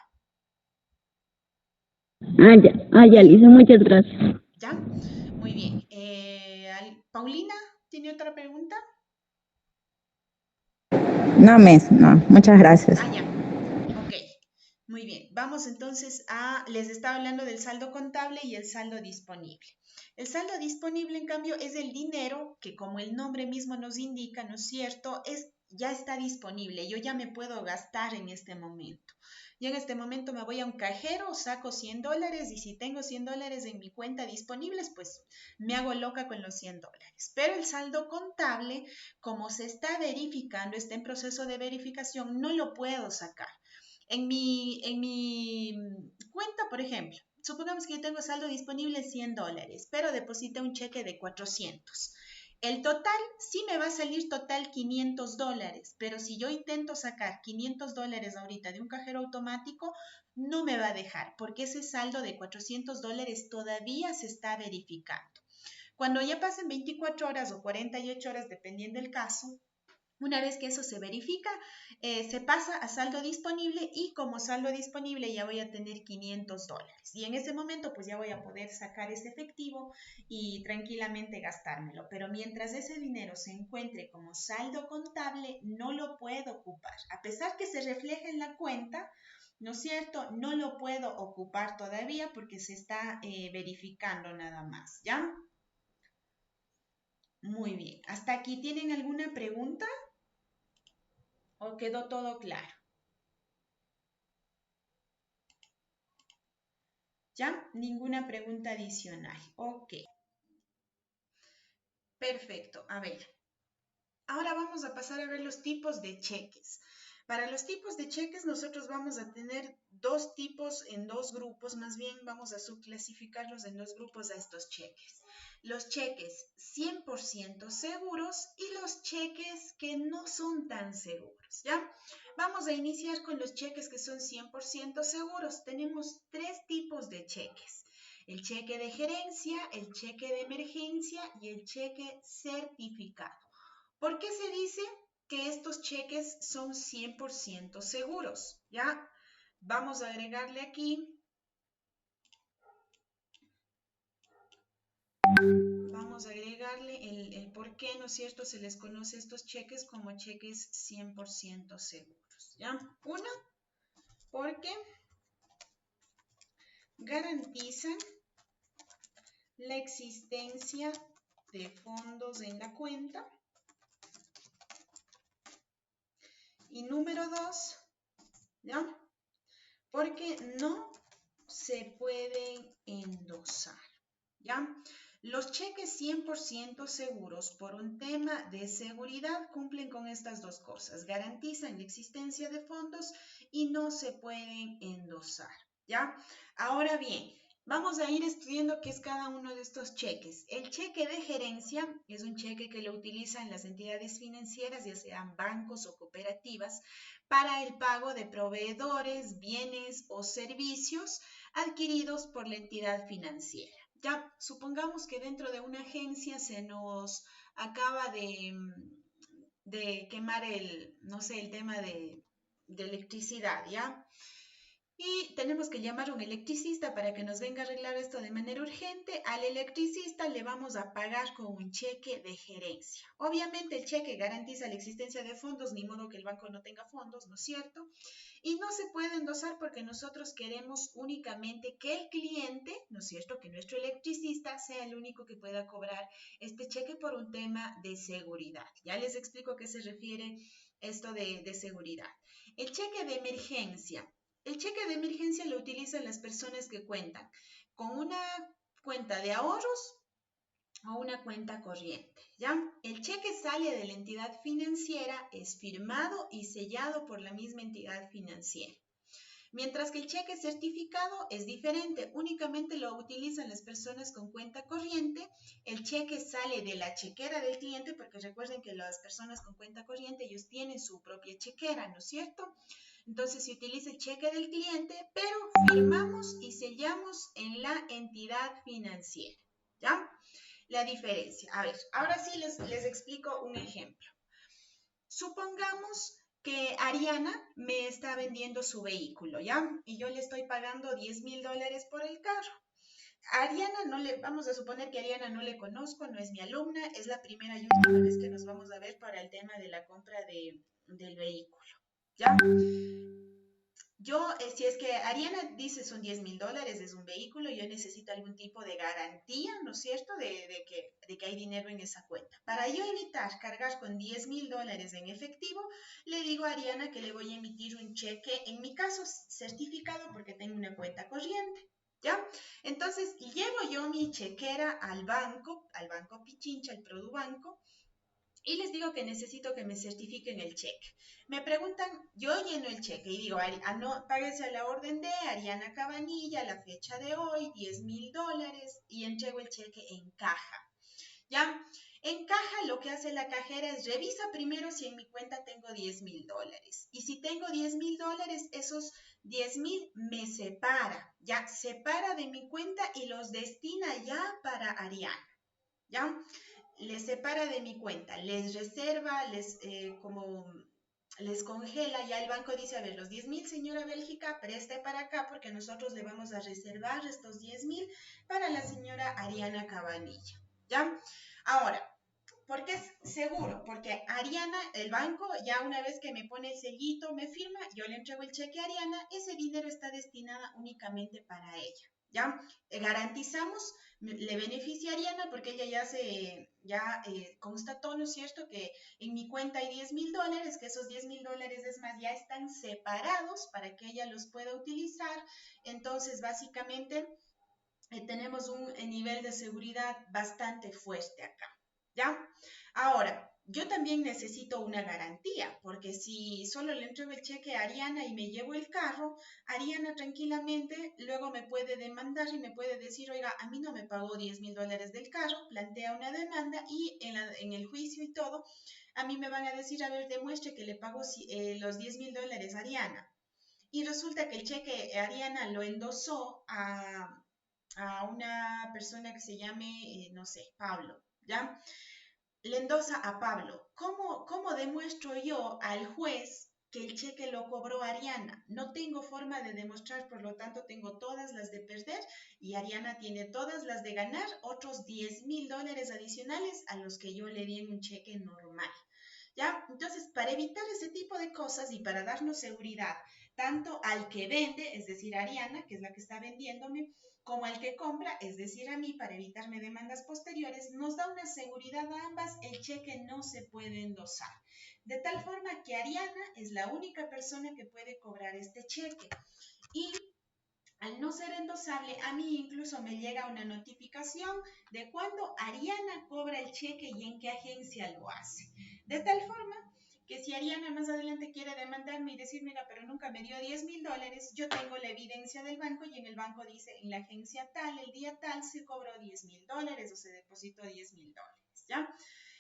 Ya, Lisa, muchas gracias. ¿Ya? Muy bien. Paulina, ¿tiene otra pregunta? No, no, muchas gracias. Ya. Ok. Muy bien. Vamos entonces les estaba hablando del saldo contable y el saldo disponible. El saldo disponible, en cambio, es el dinero que, como el nombre mismo nos indica, ¿no es cierto? Ya está disponible. Yo ya me puedo gastar en este momento. Yo en este momento me voy a un cajero, saco $100 y si tengo $100 en mi cuenta disponibles, pues me hago loca con los $100. Pero el saldo contable, como se está verificando, está en proceso de verificación, no lo puedo sacar. En mi cuenta, por ejemplo, supongamos que yo tengo saldo disponible $100, pero deposité un cheque de 400. El total sí me va a salir total $500, pero si yo intento sacar $500 ahorita de un cajero automático, no me va a dejar, porque ese saldo de $400 todavía se está verificando. Cuando ya pasen 24 horas o 48 horas, dependiendo del caso, Una vez que eso se verifica, se pasa a saldo disponible y como saldo disponible ya voy a tener $500. Y en ese momento pues ya voy a poder sacar ese efectivo y tranquilamente gastármelo. Pero mientras ese dinero se encuentre como saldo contable, no lo puedo ocupar. A pesar que se refleja en la cuenta, ¿no es cierto? No lo puedo ocupar todavía porque se está verificando nada más, ¿ya? Muy bien. ¿Hasta aquí tienen alguna pregunta? ¿O quedó todo claro? ¿Ya? Ninguna pregunta adicional. Ok. Perfecto. A ver. Ahora vamos a pasar a ver los tipos de cheques. Para los tipos de cheques nosotros vamos a tener dos tipos en dos grupos, más bien vamos a subclasificarlos en dos grupos a estos cheques. Los cheques 100% seguros y los cheques que no son tan seguros, ¿ya? Vamos a iniciar con los cheques que son 100% seguros. Tenemos tres tipos de cheques. El cheque de gerencia, el cheque de emergencia y el cheque certificado. ¿Por qué se dice que estos cheques son 100% seguros? ¿Ya? Vamos a agregarle aquí. Vamos a agregarle el por qué, ¿no es cierto? Se les conoce estos cheques como cheques 100% seguros. ¿Ya? Una, porque garantizan la existencia de fondos en la cuenta. Y número dos, ¿ya? Porque no se pueden endosar, ¿ya? Los cheques 100% seguros por un tema de seguridad cumplen con estas dos cosas. Garantizan la existencia de fondos y no se pueden endosar, ¿ya? Ahora bien, vamos a ir estudiando qué es cada uno de estos cheques. El cheque de gerencia es un cheque que lo utilizan las entidades financieras, ya sean bancos o cooperativas, para el pago de proveedores, bienes o servicios adquiridos por la entidad financiera. Ya, supongamos que dentro de una agencia se nos acaba de quemar no sé, el tema de electricidad, ¿ya? Y tenemos que llamar a un electricista para que nos venga a arreglar esto de manera urgente. Al electricista le vamos a pagar con un cheque de gerencia. Obviamente el cheque garantiza la existencia de fondos, ni modo que el banco no tenga fondos, ¿no es cierto? Y no se puede endosar porque nosotros queremos únicamente que el cliente, ¿no es cierto?, que nuestro electricista sea el único que pueda cobrar este cheque por un tema de seguridad. Ya les explico a qué se refiere esto de seguridad. El cheque de emergencia. El cheque de emergencia lo utilizan las personas que cuentan con una cuenta de ahorros o una cuenta corriente, ¿ya? El cheque sale de la entidad financiera, es firmado y sellado por la misma entidad financiera. Mientras que el cheque certificado es diferente, únicamente lo utilizan las personas con cuenta corriente. El cheque sale de la chequera del cliente, porque recuerden que las personas con cuenta corriente, ellos tienen su propia chequera, ¿no es cierto? Entonces se utiliza el cheque del cliente, pero firmamos y sellamos en la entidad financiera, ¿ya? La diferencia. A ver, ahora sí les explico un ejemplo. Supongamos que Ariana me está vendiendo su vehículo, ¿ya? Y yo le estoy pagando $10,000 por el carro. Ariana vamos a suponer que Ariana no le conozco, no es mi alumna, es la primera y última vez que nos vamos a ver para el tema de la compra del vehículo, ¿ya? Yo, si es que Ariana dice son $10,000, es un vehículo, yo necesito algún tipo de garantía, ¿no es cierto?, de que hay dinero en esa cuenta. Para yo evitar cargar con $10,000 en efectivo, le digo a Ariana que le voy a emitir un cheque, en mi caso certificado porque tengo una cuenta corriente, ¿ya? Entonces, llevo yo mi chequera al banco Pichincha, al Produbanco, y les digo que necesito que me certifiquen el cheque. Me preguntan, yo lleno el cheque y digo, páguese a la orden de Ariana Cabanilla, la fecha de hoy, $10,000, y entrego el cheque en caja. ¿Ya? En caja lo que hace la cajera es revisa primero si en mi cuenta tengo $10,000. Y si tengo $10,000, esos 10,000 me separa, ¿ya? Separa de mi cuenta y los destina ya para Ariana, ¿ya? les separa de mi cuenta, les reserva, les congela, ya el banco dice, a ver, los 10.000, señora Bélgica, preste para acá porque nosotros le vamos a reservar estos 10.000 para la señora Ariana Cabanilla, ¿ya? Ahora, ¿por qué es seguro? Porque Ariana, el banco, ya una vez que me pone el sellito, me firma, yo le entrego el cheque a Ariana, ese dinero está destinado únicamente para ella, ¿ya? Garantizamos, le beneficia a Ariana porque ella constató, ¿no es cierto?, que en mi cuenta hay 10.000 dólares, que esos 10.000 dólares, es más, ya están separados para que ella los pueda utilizar. Entonces, básicamente, tenemos un nivel de seguridad bastante fuerte acá, ¿ya? Ahora, yo también necesito una garantía, porque si solo le entrego el cheque a Ariana y me llevo el carro, Ariana tranquilamente luego me puede demandar y me puede decir, oiga, a mí no me pagó 10.000 dólares del carro, plantea una demanda y en el juicio y todo, a mí me van a decir, a ver, demuestre que le pagó los 10.000 dólares a Ariana. Y resulta que el cheque Ariana lo endosó a una persona que se llame, no sé, Pablo, ¿ya? Le endosa a Pablo. ¿Cómo demuestro yo al juez que el cheque lo cobró Ariana? No tengo forma de demostrar, por lo tanto tengo todas las de perder y Ariana tiene todas las de ganar otros 10.000 dólares adicionales a los que yo le di en un cheque normal. ¿Ya? Entonces, para evitar ese tipo de cosas y para darnos seguridad, tanto al que vende, es decir, Ariana, que es la que está vendiéndome, como al que compra, es decir, a mí, para evitarme demandas posteriores, nos da una seguridad a ambas, el cheque no se puede endosar. De tal forma que Ariana es la única persona que puede cobrar este cheque. Y al no ser endosable, a mí incluso me llega una notificación de cuándo Ariana cobra el cheque y en qué agencia lo hace. De tal forma que si Ariana más adelante quiere demandarme y decir, mira, pero nunca me dio 10.000 dólares, yo tengo la evidencia del banco y en el banco dice, en la agencia tal, el día tal, se cobró 10.000 dólares o se depositó 10.000 dólares, ¿ya?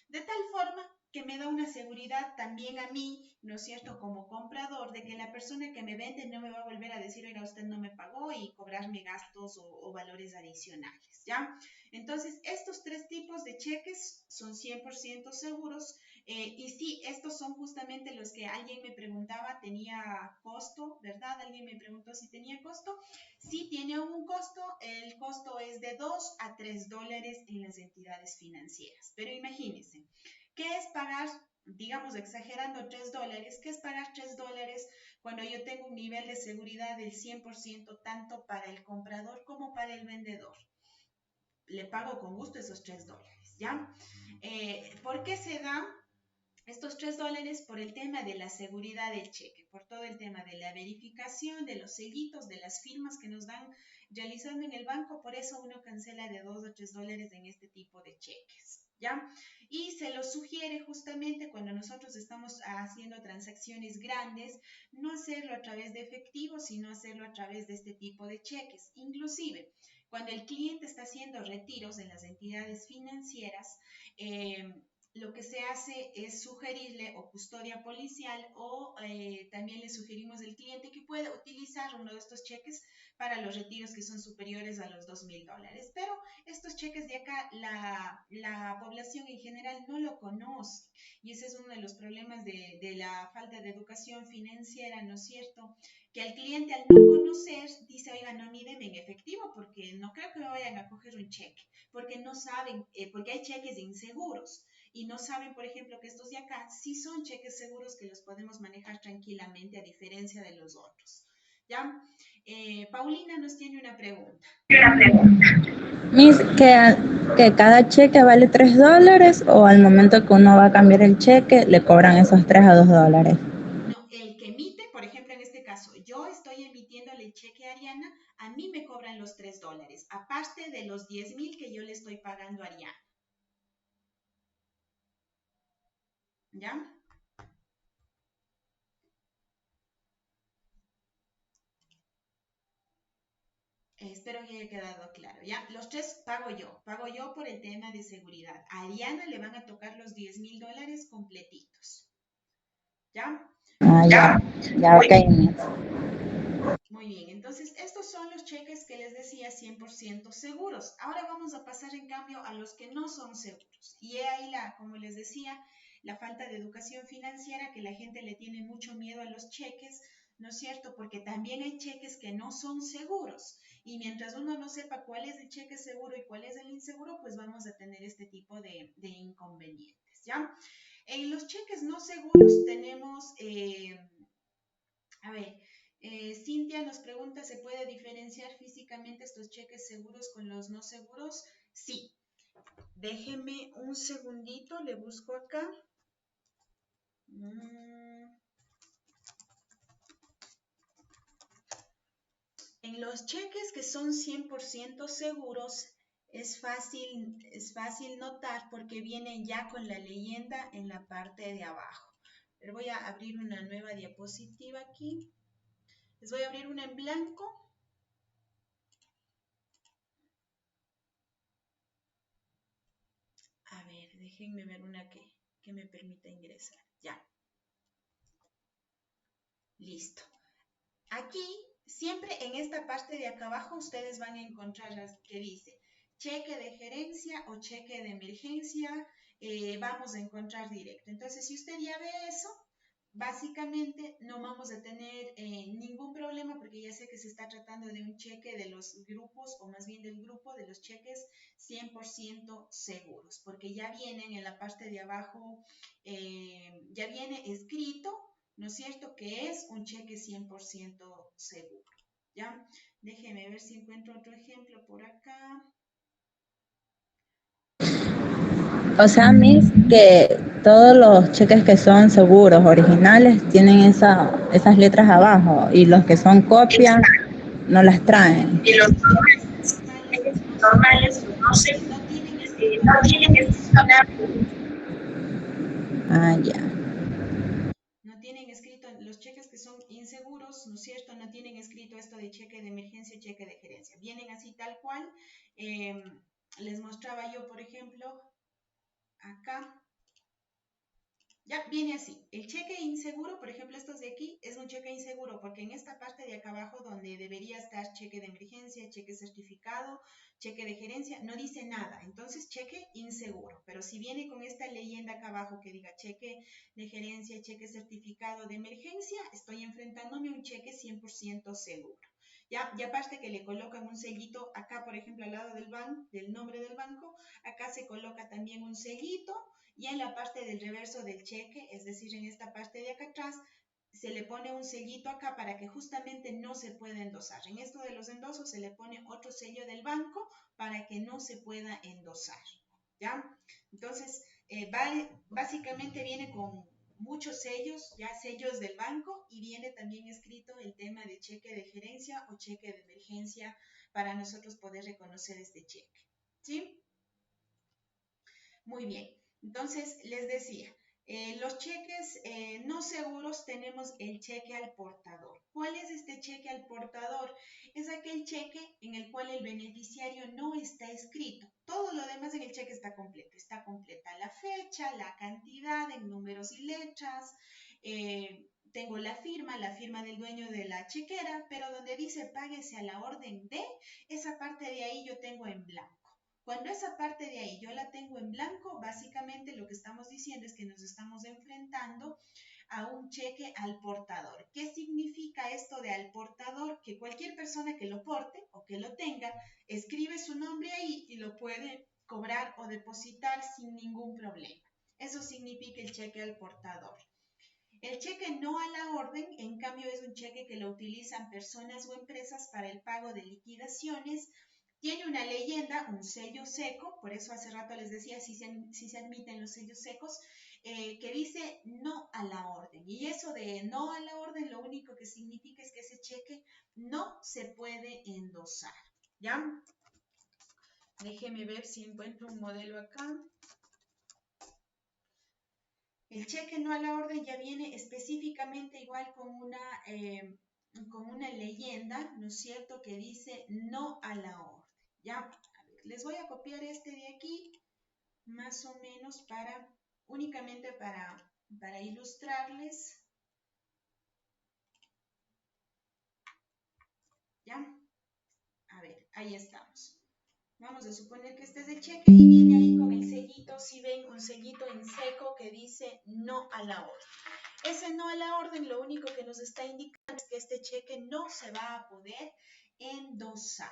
De tal forma que me da una seguridad también a mí, ¿no es cierto?, como comprador, de que la persona que me vende no me va a volver a decir, oiga, usted no me pagó y cobrarme gastos o valores adicionales, ¿ya? Entonces, estos tres tipos de cheques son 100% seguros y sí, estos son justamente los que alguien me preguntaba, ¿tenía costo, verdad? Alguien me preguntó si tenía costo. Sí, tiene un costo. El costo es de 2 a 3 dólares en las entidades financieras. Pero imagínense, ¿qué es pagar, digamos, exagerando 3 dólares? ¿Qué es pagar 3 dólares cuando yo tengo un nivel de seguridad del 100% tanto para el comprador como para el vendedor? Le pago con gusto esos 3 dólares, ¿ya? ¿Por qué se da estos 3 dólares? Por el tema de la seguridad del cheque, por todo el tema de la verificación, de los sellitos, de las firmas que nos dan realizando en el banco. Por eso uno cancela de 2 o 3 dólares en este tipo de cheques, ¿ya? Y se lo sugiere justamente cuando nosotros estamos haciendo transacciones grandes, no hacerlo a través de efectivo, sino hacerlo a través de este tipo de cheques. Inclusive, cuando el cliente está haciendo retiros en las entidades financieras, lo que se hace es sugerirle o custodia policial o también le sugerimos al cliente que pueda utilizar uno de estos cheques para los retiros que son superiores a los 2.000 dólares. Pero estos cheques de acá, la población en general no lo conoce y ese es uno de los problemas de la falta de educación financiera, ¿no es cierto? Que al cliente, al no conocer, dice, oiga, no, ni deme en efectivo porque no creo que me vayan a coger un cheque, porque no saben, porque hay cheques inseguros y no saben, por ejemplo, que estos de acá sí son cheques seguros que los podemos manejar tranquilamente a diferencia de los otros, ¿ya? Paulina nos tiene una pregunta. Miss, que cada cheque vale 3 dólares o al momento que uno va a cambiar el cheque le cobran esos 3 a 2 dólares. No, el que emite, por ejemplo, en este caso, yo estoy emitiéndole el cheque a Ariana, a mí me cobran los 3 dólares, aparte de los 10.000 que yo le estoy pagando a Ariana. ¿Ya? Espero que haya quedado claro, ¿ya? Los 3 pago yo por el tema de seguridad. A Ariana le van a tocar los 10.000 dólares completitos, ¿ya? Ah, ya, ok, Miss. Muy bien, entonces estos son los cheques que les decía 100% seguros. Ahora vamos a pasar en cambio a los que no son seguros. Y he ahí como les decía, la falta de educación financiera, que la gente le tiene mucho miedo a los cheques, ¿no es cierto? Porque también hay cheques que no son seguros. Y mientras uno no sepa cuál es el cheque seguro y cuál es el inseguro, pues vamos a tener este tipo de inconvenientes, ¿ya? En los cheques no seguros tenemos, a ver, Cintia nos pregunta, ¿se puede diferenciar físicamente estos cheques seguros con los no seguros? Sí. Déjeme un segundito, le busco acá. En los cheques que son 100% seguros, es fácil notar porque vienen ya con la leyenda en la parte de abajo. Pero voy a abrir una nueva diapositiva aquí. Les voy a abrir una en blanco. A ver, déjenme ver una que me permita ingresar. Ya. Listo. Aquí, siempre en esta parte de acá abajo, ustedes van a encontrar las que dice cheque de gerencia o cheque de emergencia, vamos a encontrar directo. Entonces, si usted ya ve eso, básicamente no vamos a tener ningún problema porque ya sé que se está tratando de un cheque de los grupos o más bien del grupo de los cheques 100% seguros, porque ya vienen en la parte de abajo, ya viene escrito, ¿no es cierto?, que es un cheque 100% seguro, ¿ya? Déjeme ver si encuentro otro ejemplo por acá. O sea, Miss, que todos los cheques que son seguros, originales, tienen esas letras abajo y los que son copias no las traen. Y los normales, no sé, no tienen escrito nada. Ah, ya. No tienen escrito, los cheques que son inseguros, ¿no es cierto? No tienen escrito esto de cheque de emergencia y cheque de gerencia. Vienen así tal cual. Les mostraba yo, por ejemplo, acá. Ya viene así. El cheque inseguro, por ejemplo, estos de aquí, es un cheque inseguro porque en esta parte de acá abajo donde debería estar cheque de emergencia, cheque certificado, cheque de gerencia, no dice nada. Entonces, cheque inseguro. Pero si viene con esta leyenda acá abajo que diga cheque de gerencia, cheque certificado de emergencia, estoy enfrentándome a un cheque 100% seguro. Ya, y aparte que le colocan un sellito acá, por ejemplo, al lado del nombre del banco, acá se coloca también un sellito. Y en la parte del reverso del cheque, es decir, en esta parte de acá atrás, se le pone un sellito acá para que justamente no se pueda endosar. En esto de los endosos se le pone otro sello del banco para que no se pueda endosar, ¿ya? Entonces, básicamente viene con muchos sellos, ya sellos del banco, y viene también escrito el tema de cheque de gerencia o cheque de emergencia para nosotros poder reconocer este cheque, ¿sí? Muy bien. Entonces, les decía, los cheques no seguros tenemos el cheque al portador. ¿Cuál es este cheque al portador? Es aquel cheque en el cual el beneficiario no está escrito. Todo lo demás en el cheque está completo. Está completa la fecha, la cantidad en números y letras. Tengo la firma del dueño de la chequera, pero donde dice páguese a la orden de, esa parte de ahí yo tengo en blanco. Cuando esa parte de ahí yo la tengo en blanco, básicamente lo que estamos diciendo es que nos estamos enfrentando a un cheque al portador. ¿Qué significa esto de al portador? Que cualquier persona que lo porte o que lo tenga, escribe su nombre ahí y lo puede cobrar o depositar sin ningún problema. Eso significa el cheque al portador. El cheque no a la orden, en cambio, es un cheque que lo utilizan personas o empresas para el pago de liquidaciones. Tiene una leyenda, un sello seco, por eso hace rato les decía si se admiten los sellos secos, que dice no a la orden. Y eso de no a la orden lo único que significa es que ese cheque no se puede endosar, ¿ya? Déjeme ver si encuentro un modelo acá. El cheque no a la orden ya viene específicamente igual con una leyenda, ¿no es cierto?, que dice no a la orden. Ya, a ver, les voy a copiar este de aquí, más o menos únicamente para ilustrarles. ¿ya? A ver, ahí estamos. Vamos a suponer que este es el cheque y viene ahí con el sellito, si ven un sellito en seco que dice no a la orden. Ese no a la orden lo único que nos está indicando es que este cheque no se va a poder endosar,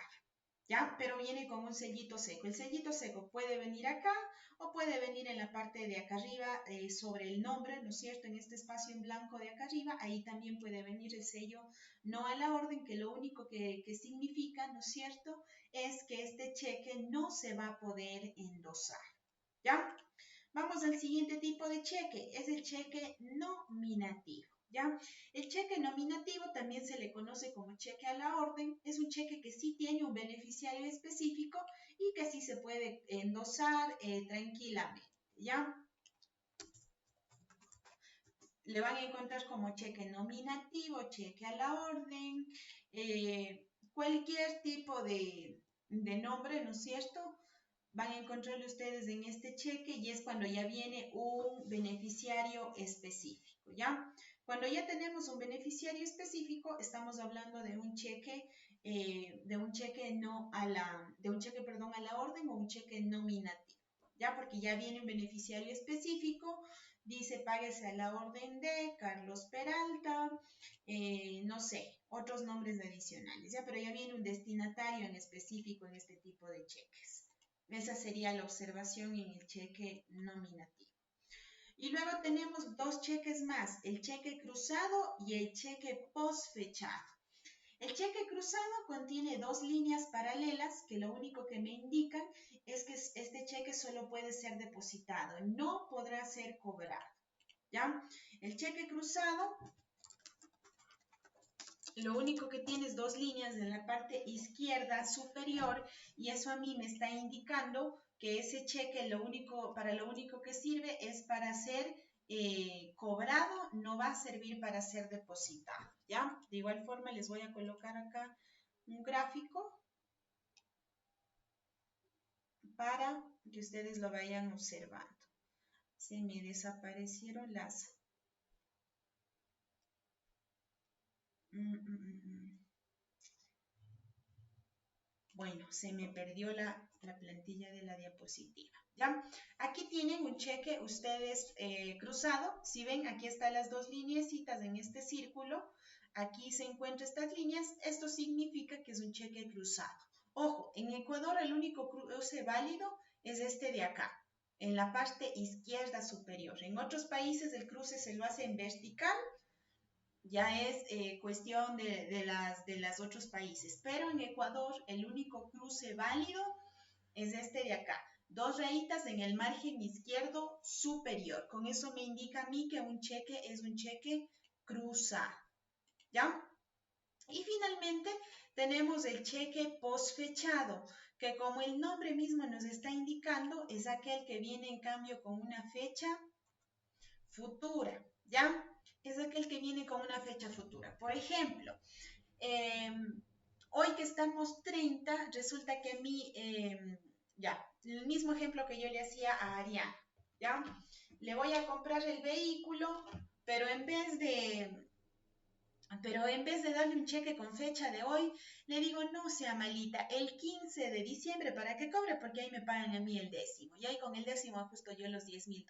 ¿ya? Pero viene con un sellito seco. El sellito seco puede venir acá o puede venir en la parte de acá arriba sobre el nombre, ¿no es cierto? En este espacio en blanco de acá arriba, ahí también puede venir el sello no a la orden, que lo único que significa, ¿no es cierto?, es que este cheque no se va a poder endosar, ¿ya? Vamos al siguiente tipo de cheque, es el cheque nominativo, ¿ya? El cheque nominativo también se le conoce como cheque a la orden, es un cheque que sí tiene un beneficiario específico y que sí se puede endosar tranquilamente, ¿ya? Le van a encontrar como cheque nominativo, cheque a la orden, cualquier tipo de nombre, ¿no es cierto?, van a encontrarlo ustedes en este cheque y es cuando ya viene un beneficiario específico, ¿ya? Cuando ya tenemos un beneficiario específico, estamos hablando de un cheque, perdón, a la orden o un cheque nominativo, ¿ya? Porque ya viene un beneficiario específico, dice páguese a la orden de Carlos Peralta, no sé, otros nombres adicionales, ¿ya? Pero ya viene un destinatario en específico en este tipo de cheques. Esa sería la observación en el cheque nominativo. Y luego tenemos dos cheques más, el cheque cruzado y el cheque posfechado. El cheque cruzado contiene dos líneas paralelas que lo único que me indican es que este cheque solo puede ser depositado, no podrá ser cobrado, ¿ya? El cheque cruzado, lo único que tiene es dos líneas en la parte izquierda superior y eso a mí me está indicando que ese cheque para lo único que sirve es para ser cobrado, no va a servir para ser depositado, ¿ya? De igual forma les voy a colocar acá un gráfico para que ustedes lo vayan observando. Se me desaparecieron las... Bueno, se me perdió la plantilla de la diapositiva, ¿ya? Aquí tienen un cheque ustedes cruzado. Si ven, aquí están las dos lineecitas en este círculo. Aquí se encuentran estas líneas. Esto significa que es un cheque cruzado. Ojo, en Ecuador el único cruce válido es este de acá, en la parte izquierda superior. En otros países el cruce se lo hace en vertical, ya es cuestión de los otros países. Pero en Ecuador el único cruce válido es este de acá. Dos rayitas en el margen izquierdo superior. Con eso me indica a mí que un cheque es un cheque cruzado, ¿ya? Y finalmente tenemos el cheque posfechado, que como el nombre mismo nos está indicando, es aquel que viene en cambio con una fecha futura, ¿ya? Es aquel que viene con una fecha futura. Por ejemplo, hoy que estamos 30, resulta que a mí, ya, el mismo ejemplo que yo le hacía a Ariana, ¿ya? Le voy a comprar el vehículo, pero en vez de darle un cheque con fecha de hoy, le digo, no sea malita, el 15 de diciembre para que cobre, porque ahí me pagan a mí el décimo. Y ahí con el décimo ajusto yo los $10,000.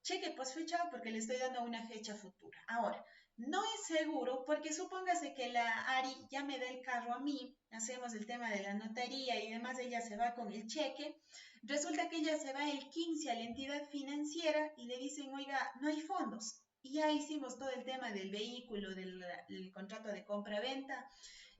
Cheque posfechado porque le estoy dando una fecha futura. Ahora, no es seguro porque supóngase que la Ari ya me da el carro a mí, hacemos el tema de la notaría y demás, ella se va con el cheque. Resulta que ella se va el 15 a la entidad financiera y le dicen, oiga, no hay fondos. Y ya hicimos todo el tema del vehículo, del contrato de compra-venta.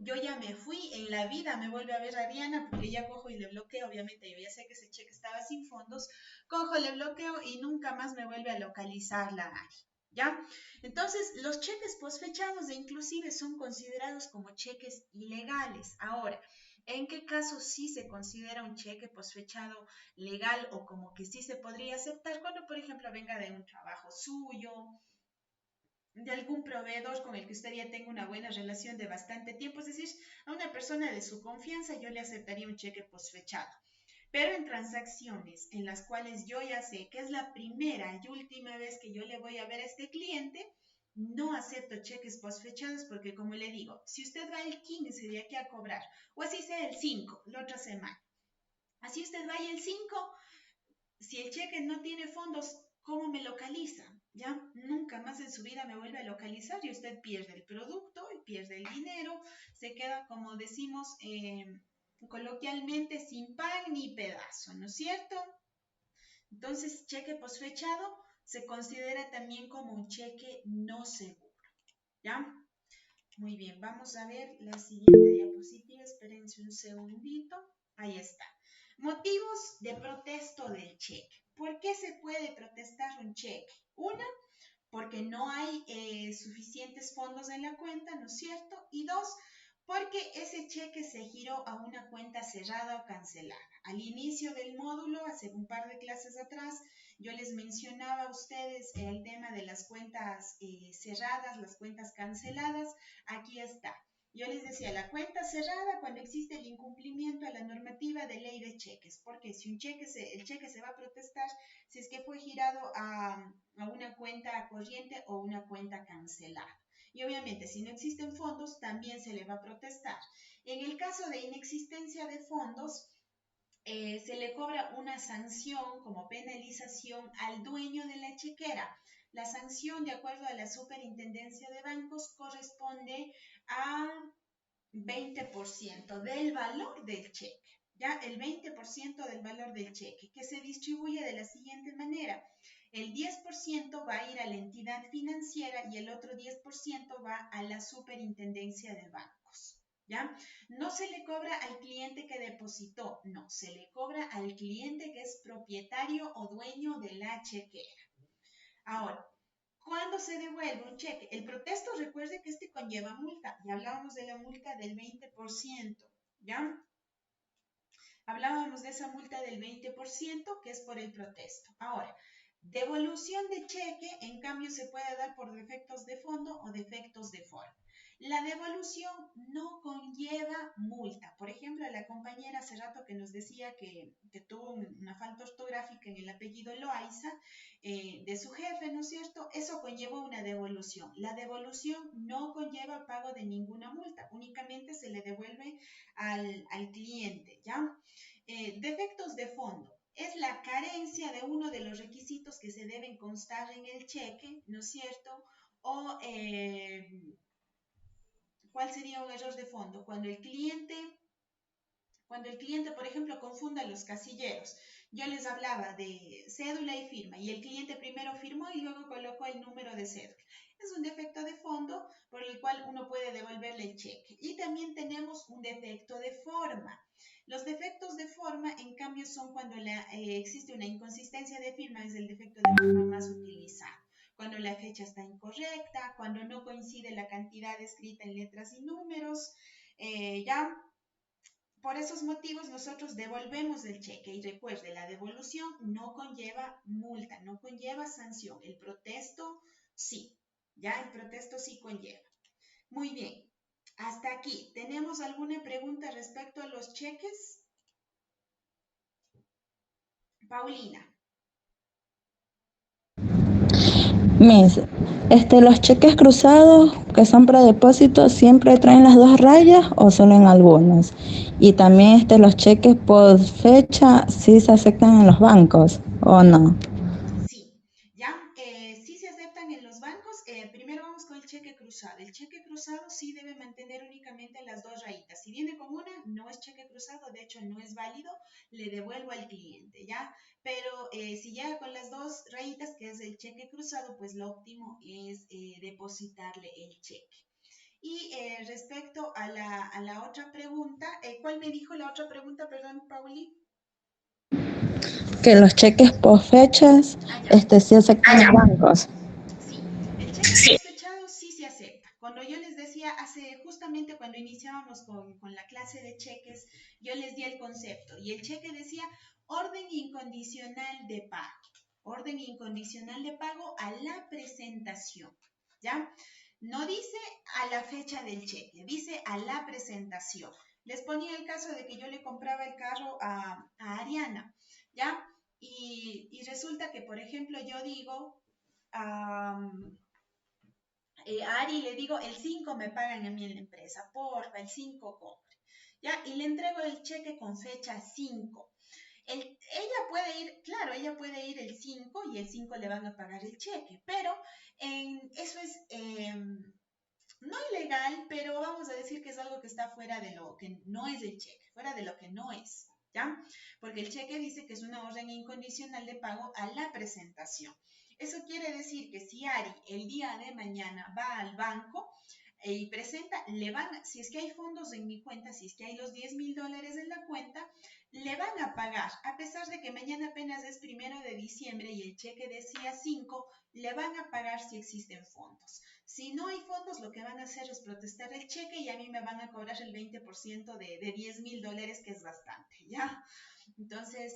Yo ya me fui, en la vida me vuelve a ver Ariana porque ya cojo y le bloqueo, obviamente yo ya sé que ese cheque estaba sin fondos, cojo, le bloqueo y nunca más me vuelve a localizar la Ari, ¿ya? Entonces, los cheques posfechados inclusive son considerados como cheques ilegales. Ahora, ¿en qué caso sí se considera un cheque posfechado legal o como que sí se podría aceptar? Cuando, por ejemplo, venga de un trabajo suyo, de algún proveedor con el que usted ya tenga una buena relación de bastante tiempo, es decir, a una persona de su confianza yo le aceptaría un cheque posfechado. Pero en transacciones en las cuales yo ya sé que es la primera y última vez que yo le voy a ver a este cliente, no acepto cheques postfechados porque, como le digo, si usted va el 15 de aquí a cobrar, o así sea el 5, la otra semana, así usted vaya el 5, si el cheque no tiene fondos, ¿cómo me localiza? Ya nunca más en su vida me vuelve a localizar y usted pierde el producto y pierde el dinero, se queda, como decimos coloquialmente, sin pan ni pedazo, ¿no es cierto? Entonces, cheque posfechado se considera también como un cheque no seguro, ¿ya? Muy bien, vamos a ver la siguiente diapositiva, espérense un segundito, ahí está. Motivos de protesto del cheque. ¿Por qué se puede protestar un cheque? Una, porque no hay suficientes fondos en la cuenta, ¿no es cierto? Y dos, porque ese cheque se giró a una cuenta cerrada o cancelada. Al inicio del módulo, hace un par de clases atrás, yo les mencionaba a ustedes el tema de las cuentas cerradas, las cuentas canceladas. Aquí está. Yo les decía, la cuenta cerrada cuando existe el incumplimiento a la normativa de ley de cheques, porque si el cheque se va a protestar si es que fue girado a una cuenta corriente o una cuenta cancelada. Y obviamente, si no existen fondos, también se le va a protestar. En el caso de inexistencia de fondos, se le cobra una sanción como penalización al dueño de la chequera. La sanción, de acuerdo a la Superintendencia de Bancos, corresponde a 20% del valor del cheque. Ya el 20% del valor del cheque, que se distribuye de la siguiente manera. El 10% va a ir a la entidad financiera y el otro 10% va a la Superintendencia de Bancos. ¿Ya? No se le cobra al cliente que depositó, no, se le cobra al cliente que es propietario o dueño de la chequera. Ahora, ¿cuándo se devuelve un cheque? El protesto, recuerde que este conlleva multa. Ya hablábamos de la multa del 20%, ¿ya? Hablábamos de esa multa del 20% que es por el protesto. Ahora, devolución de cheque, en cambio, se puede dar por defectos de fondo o defectos de forma. La devolución no conlleva multa. Por ejemplo, la compañera hace rato que nos decía que tuvo una falta ortográfica en el apellido Loaiza de su jefe, ¿no es cierto? Eso conlleva una devolución. La devolución no conlleva pago de ninguna multa, únicamente se le devuelve al cliente, ¿ya? Defectos de fondo. Es la carencia de uno de los requisitos que se deben constar en el cheque, ¿no es cierto? O ¿cuál sería un error de fondo? Cuando el cliente, por ejemplo, confunda los casilleros. Yo les hablaba de cédula y firma y el cliente primero firmó y luego colocó el número de cédula. Es un defecto de fondo por el cual uno puede devolverle el cheque. Y también tenemos un defecto de forma. Los defectos de forma, en cambio, son cuando existe una inconsistencia de firma, es el defecto de forma más utilizado. Cuando la fecha está incorrecta, cuando no coincide la cantidad escrita en letras y números, ya. Por esos motivos nosotros devolvemos el cheque y recuerde, la devolución no conlleva multa, no conlleva sanción. El protesto sí, ya el protesto sí conlleva. Muy bien, hasta aquí. ¿Tenemos alguna pregunta respecto a los cheques? Paulina. Miss, los cheques cruzados que son para depósito, ¿siempre traen las dos rayas o solo en algunos? Y también los cheques por fecha, ¿sí se aceptan en los bancos o no? Sí, ya, sí se aceptan en los bancos. Primero vamos con el cheque cruzado. El cheque cruzado sí debe mantener únicamente las dos rayitas. Si viene con una, no es cheque cruzado, de hecho no es válido, le devuelvo al cliente, ¿ya? Pero si llega con las dos rayitas, que es el cheque cruzado, pues lo óptimo es depositarle el cheque. Y respecto a la otra pregunta, ¿cuál me dijo la otra pregunta, perdón, Pauli? Que los cheques por fechas, sí aceptan los bancos. Sí, el cheque postfechado sí se acepta. Cuando yo les decía, justamente cuando iniciábamos con la clase de cheques, yo les di el concepto y el cheque decía orden incondicional de pago. Orden incondicional de pago a la presentación, ¿ya? No dice a la fecha del cheque, dice a la presentación. Les ponía el caso de que yo le compraba el carro a Ariana, ¿ya? Y resulta que, por ejemplo, yo digo, a Ari le digo, el 5 me pagan a mí en la empresa, porfa, el 5 compre. ¿Ya? Y le entrego el cheque con fecha 5. Ella puede ir, claro, ella puede ir el 5 y el 5 le van a pagar el cheque, pero eso es no ilegal, pero vamos a decir que es algo que está fuera de lo que no es el cheque, fuera de lo que no es, ¿ya? Porque el cheque dice que es una orden incondicional de pago a la presentación. Eso quiere decir que si Ari el día de mañana va al banco y presenta, si es que hay fondos en mi cuenta, si es que hay los $10,000 en la cuenta, le van a pagar, a pesar de que mañana apenas es 1 de diciembre y el cheque decía 5, le van a pagar si existen fondos. Si no hay fondos, lo que van a hacer es protestar el cheque y a mí me van a cobrar el 20% de $10,000, que es bastante, ¿ya? Entonces,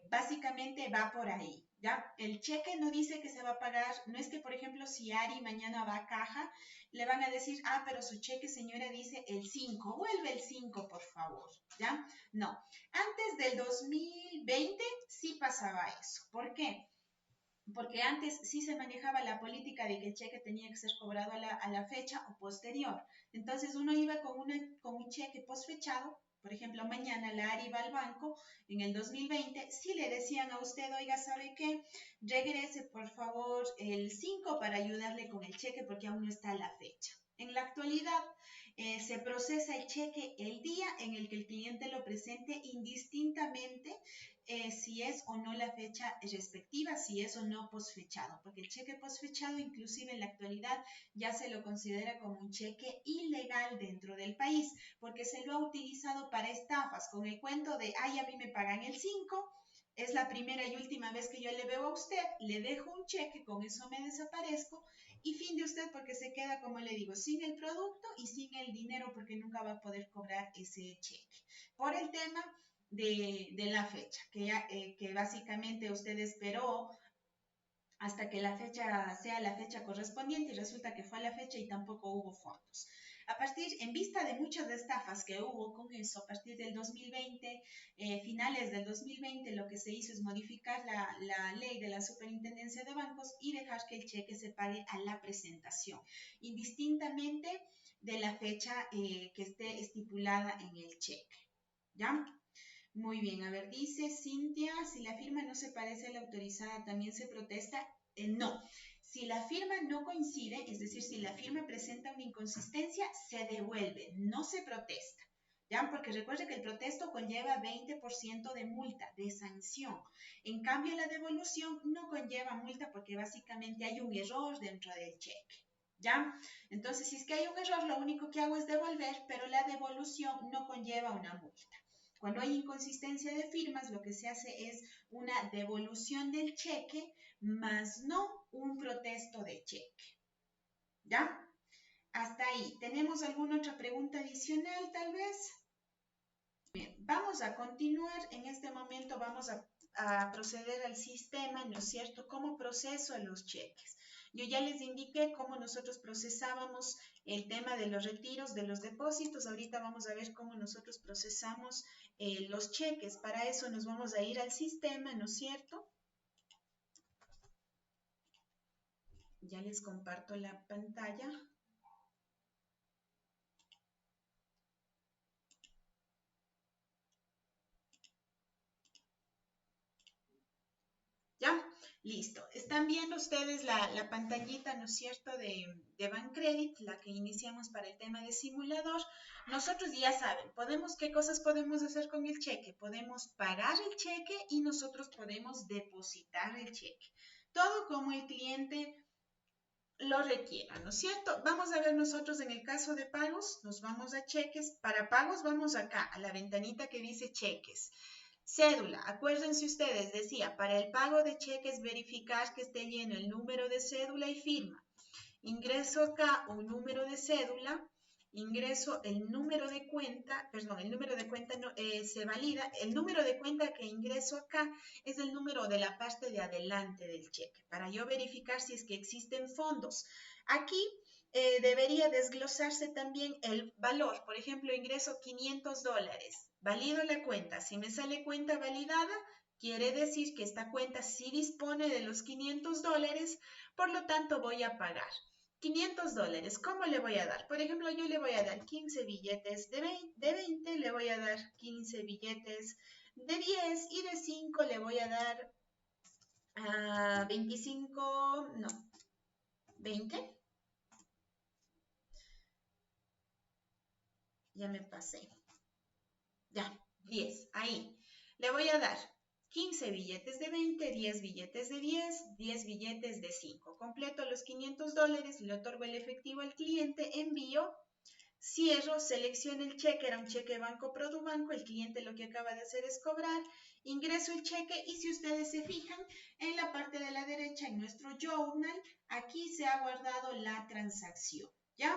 básicamente va por ahí, ¿ya? El cheque no dice que se va a pagar, no es que, por ejemplo, si Ari mañana va a caja, le van a decir, pero su cheque, señora, dice el 5, vuelve el 5, por favor, ¿ya? No, antes del 2020 sí pasaba eso. ¿Por qué? Porque antes sí se manejaba la política de que el cheque tenía que ser cobrado a la fecha o posterior. Entonces uno iba con un cheque posfechado. Por ejemplo, mañana la Ari va al banco en el 2020, si le decían a usted, oiga, ¿sabe qué? Regrese, por favor, el 5 para ayudarle con el cheque porque aún no está la fecha. En la actualidad, se procesa el cheque el día en el que el cliente lo presente indistintamente si es o no la fecha respectiva, si es o no posfechado, porque el cheque posfechado inclusive en la actualidad ya se lo considera como un cheque ilegal dentro del país, porque se lo ha utilizado para estafas con el cuento de, a mí me pagan el 5, es la primera y última vez que yo le veo a usted, le dejo un cheque, con eso me desaparezco y fin de usted porque se queda, como le digo, sin el producto y sin el dinero porque nunca va a poder cobrar ese cheque. Por el tema de la fecha, que básicamente usted esperó hasta que la fecha sea la fecha correspondiente y resulta que fue a la fecha y tampoco hubo fondos. En vista de muchas estafas que hubo con eso, a partir del 2020, finales del 2020, lo que se hizo es modificar la ley de la Superintendencia de Bancos y dejar que el cheque se pague a la presentación, indistintamente de la fecha que esté estipulada en el cheque. ¿Ya? Muy bien, a ver, dice Cintia, si la firma no se parece a la autorizada, ¿también se protesta? No, si la firma no coincide, es decir, si la firma presenta una inconsistencia, se devuelve, no se protesta. ¿Ya? Porque recuerde que el protesto conlleva 20% de multa, de sanción. En cambio, la devolución no conlleva multa porque básicamente hay un error dentro del cheque. ¿Ya? Entonces, si es que hay un error, lo único que hago es devolver, pero la devolución no conlleva una multa. Cuando hay inconsistencia de firmas, lo que se hace es una devolución del cheque, más no un protesto de cheque. ¿Ya? Hasta ahí. ¿Tenemos alguna otra pregunta adicional, tal vez? Bien, vamos a continuar. En este momento vamos a proceder al sistema, ¿no es cierto? ¿Cómo proceso los cheques? Yo ya les indiqué cómo nosotros procesábamos el tema de los retiros, de los depósitos. Ahorita vamos a ver cómo nosotros procesamos los cheques. Para eso nos vamos a ir al sistema, ¿no es cierto? Ya les comparto la pantalla. ¿Ya? Listo. Están viendo ustedes la pantallita, ¿no es cierto?, de Bancredit, la que iniciamos para el tema de simulador. Nosotros ya saben, ¿qué cosas podemos hacer con el cheque? Podemos pagar el cheque y nosotros podemos depositar el cheque. Todo como el cliente lo requiera, ¿no es cierto? Vamos a ver nosotros en el caso de pagos, nos vamos a cheques. Para pagos vamos acá, a la ventanita que dice cheques. Cédula, acuérdense ustedes, decía, para el pago de cheques verificar que esté lleno el número de cédula y firma. Ingreso acá un número de cédula, ingreso el número de cuenta, perdón, el número de cuenta no, se valida, el número de cuenta que ingreso acá es el número de la parte de adelante del cheque, para yo verificar si es que existen fondos. Aquí debería desglosarse también el valor, por ejemplo, ingreso $500. Valido la cuenta. Si me sale cuenta validada, quiere decir que esta cuenta sí dispone de los $500, por lo tanto voy a pagar. $500, ¿cómo le voy a dar? Por ejemplo, yo le voy a dar 15 billetes de 20, le voy a dar 15 billetes de 10 y de 5 le voy a dar 25, no, 20. Ya me pasé. Ya, 10, ahí. Le voy a dar 15 billetes de 20, 10 billetes de 10, 10 billetes de 5. Completo los $500, le otorgo el efectivo al cliente, envío, cierro, selecciono el cheque, era un cheque Banco Produbanco, el cliente lo que acaba de hacer es cobrar, ingreso el cheque y si ustedes se fijan, en la parte de la derecha, en nuestro journal, aquí se ha guardado la transacción, ¿ya?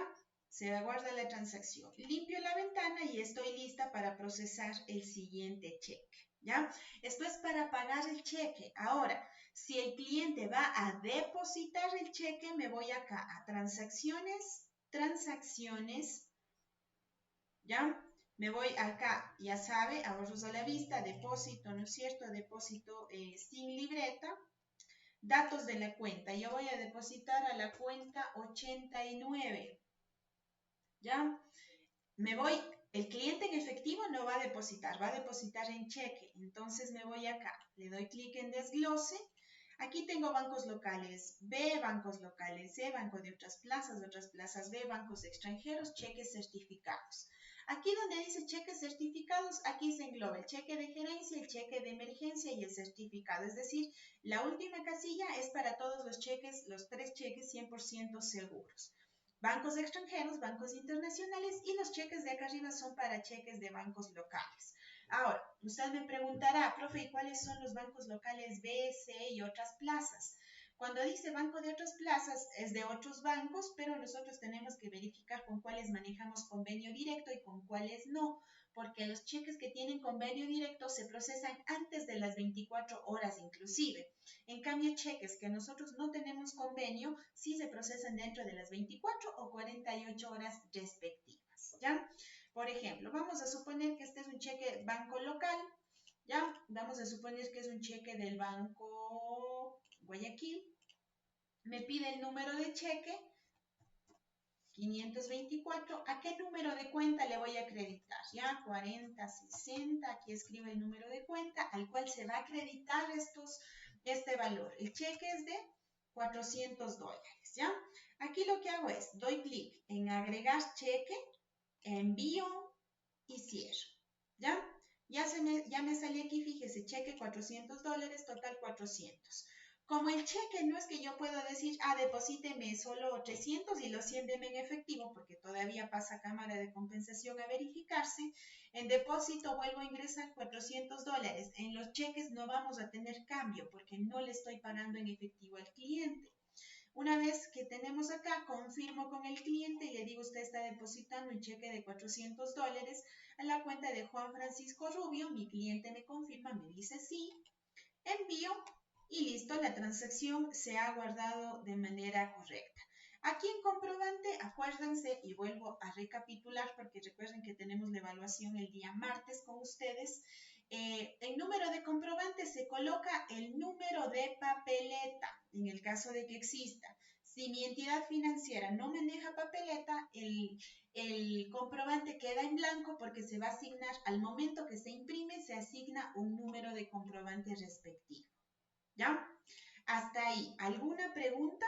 Se guarda la transacción. Limpio la ventana y estoy lista para procesar el siguiente cheque, ¿ya? Esto es para pagar el cheque. Ahora, si el cliente va a depositar el cheque, me voy acá a transacciones, ¿ya? Me voy acá, ya sabe, ahorros a la vista, depósito, ¿no es cierto? Depósito sin libreta. Datos de la cuenta. Yo voy a depositar a la cuenta 89. ¿Ya? Me voy, el cliente en efectivo no va a depositar, va a depositar en cheque. Entonces me voy acá, le doy clic en desglose. Aquí tengo bancos locales B, bancos locales C, banco de otras plazas B, bancos extranjeros, cheques certificados. Aquí donde dice cheques certificados, aquí se engloba el cheque de gerencia, el cheque de emergencia y el certificado. Es decir, la última casilla es para todos los cheques, los 3 cheques 100% seguros. Bancos extranjeros, bancos internacionales y los cheques de acá arriba son para cheques de bancos locales. Ahora, usted me preguntará, profe, ¿y cuáles son los bancos locales B, C y otras plazas? Cuando dice banco de otras plazas, es de otros bancos, pero nosotros tenemos que verificar con cuáles manejamos convenio directo y con cuáles no, porque los cheques que tienen convenio directo se procesan antes de las 24 horas inclusive. En cambio, cheques que nosotros no tenemos convenio, sí se procesan dentro de las 24 o 48 horas respectivas, ¿ya? Por ejemplo, vamos a suponer que este es un cheque banco local, ¿ya? Vamos a suponer que es un cheque del Banco Guayaquil. Me pide el número de cheque, 524. ¿A qué número de cuenta le voy a acreditar? Ya, 4060, aquí escribe el número de cuenta al cual se va a acreditar este valor. El cheque es de $400, ¿ya? Aquí lo que hago es, doy clic en agregar cheque, envío y cierro, ¿ya? Ya me salí aquí, fíjese, cheque $400, total 400. Como el cheque no es que yo puedo decir, deposíteme solo 300 y los 100 deme en efectivo, porque todavía pasa cámara de compensación a verificarse, en depósito vuelvo a ingresar $400. En los cheques no vamos a tener cambio, porque no le estoy pagando en efectivo al cliente. Una vez que tenemos acá, confirmo con el cliente y le digo, usted está depositando un cheque de $400 a la cuenta de Juan Francisco Rubio, mi cliente me confirma, me dice sí, envío y listo, la transacción se ha guardado de manera correcta. Aquí en comprobante, acuérdense y vuelvo a recapitular porque recuerden que tenemos la evaluación el día martes con ustedes. En número de comprobante se coloca el número de papeleta en el caso de que exista. Si mi entidad financiera no maneja papeleta, el comprobante queda en blanco porque se va a asignar, al momento que se imprime, se asigna un número de comprobante respectivo. ¿Ya? Hasta ahí. ¿Alguna pregunta?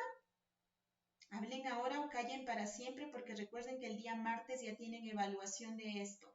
Hablen ahora o callen para siempre porque recuerden que el día martes ya tienen evaluación de esto.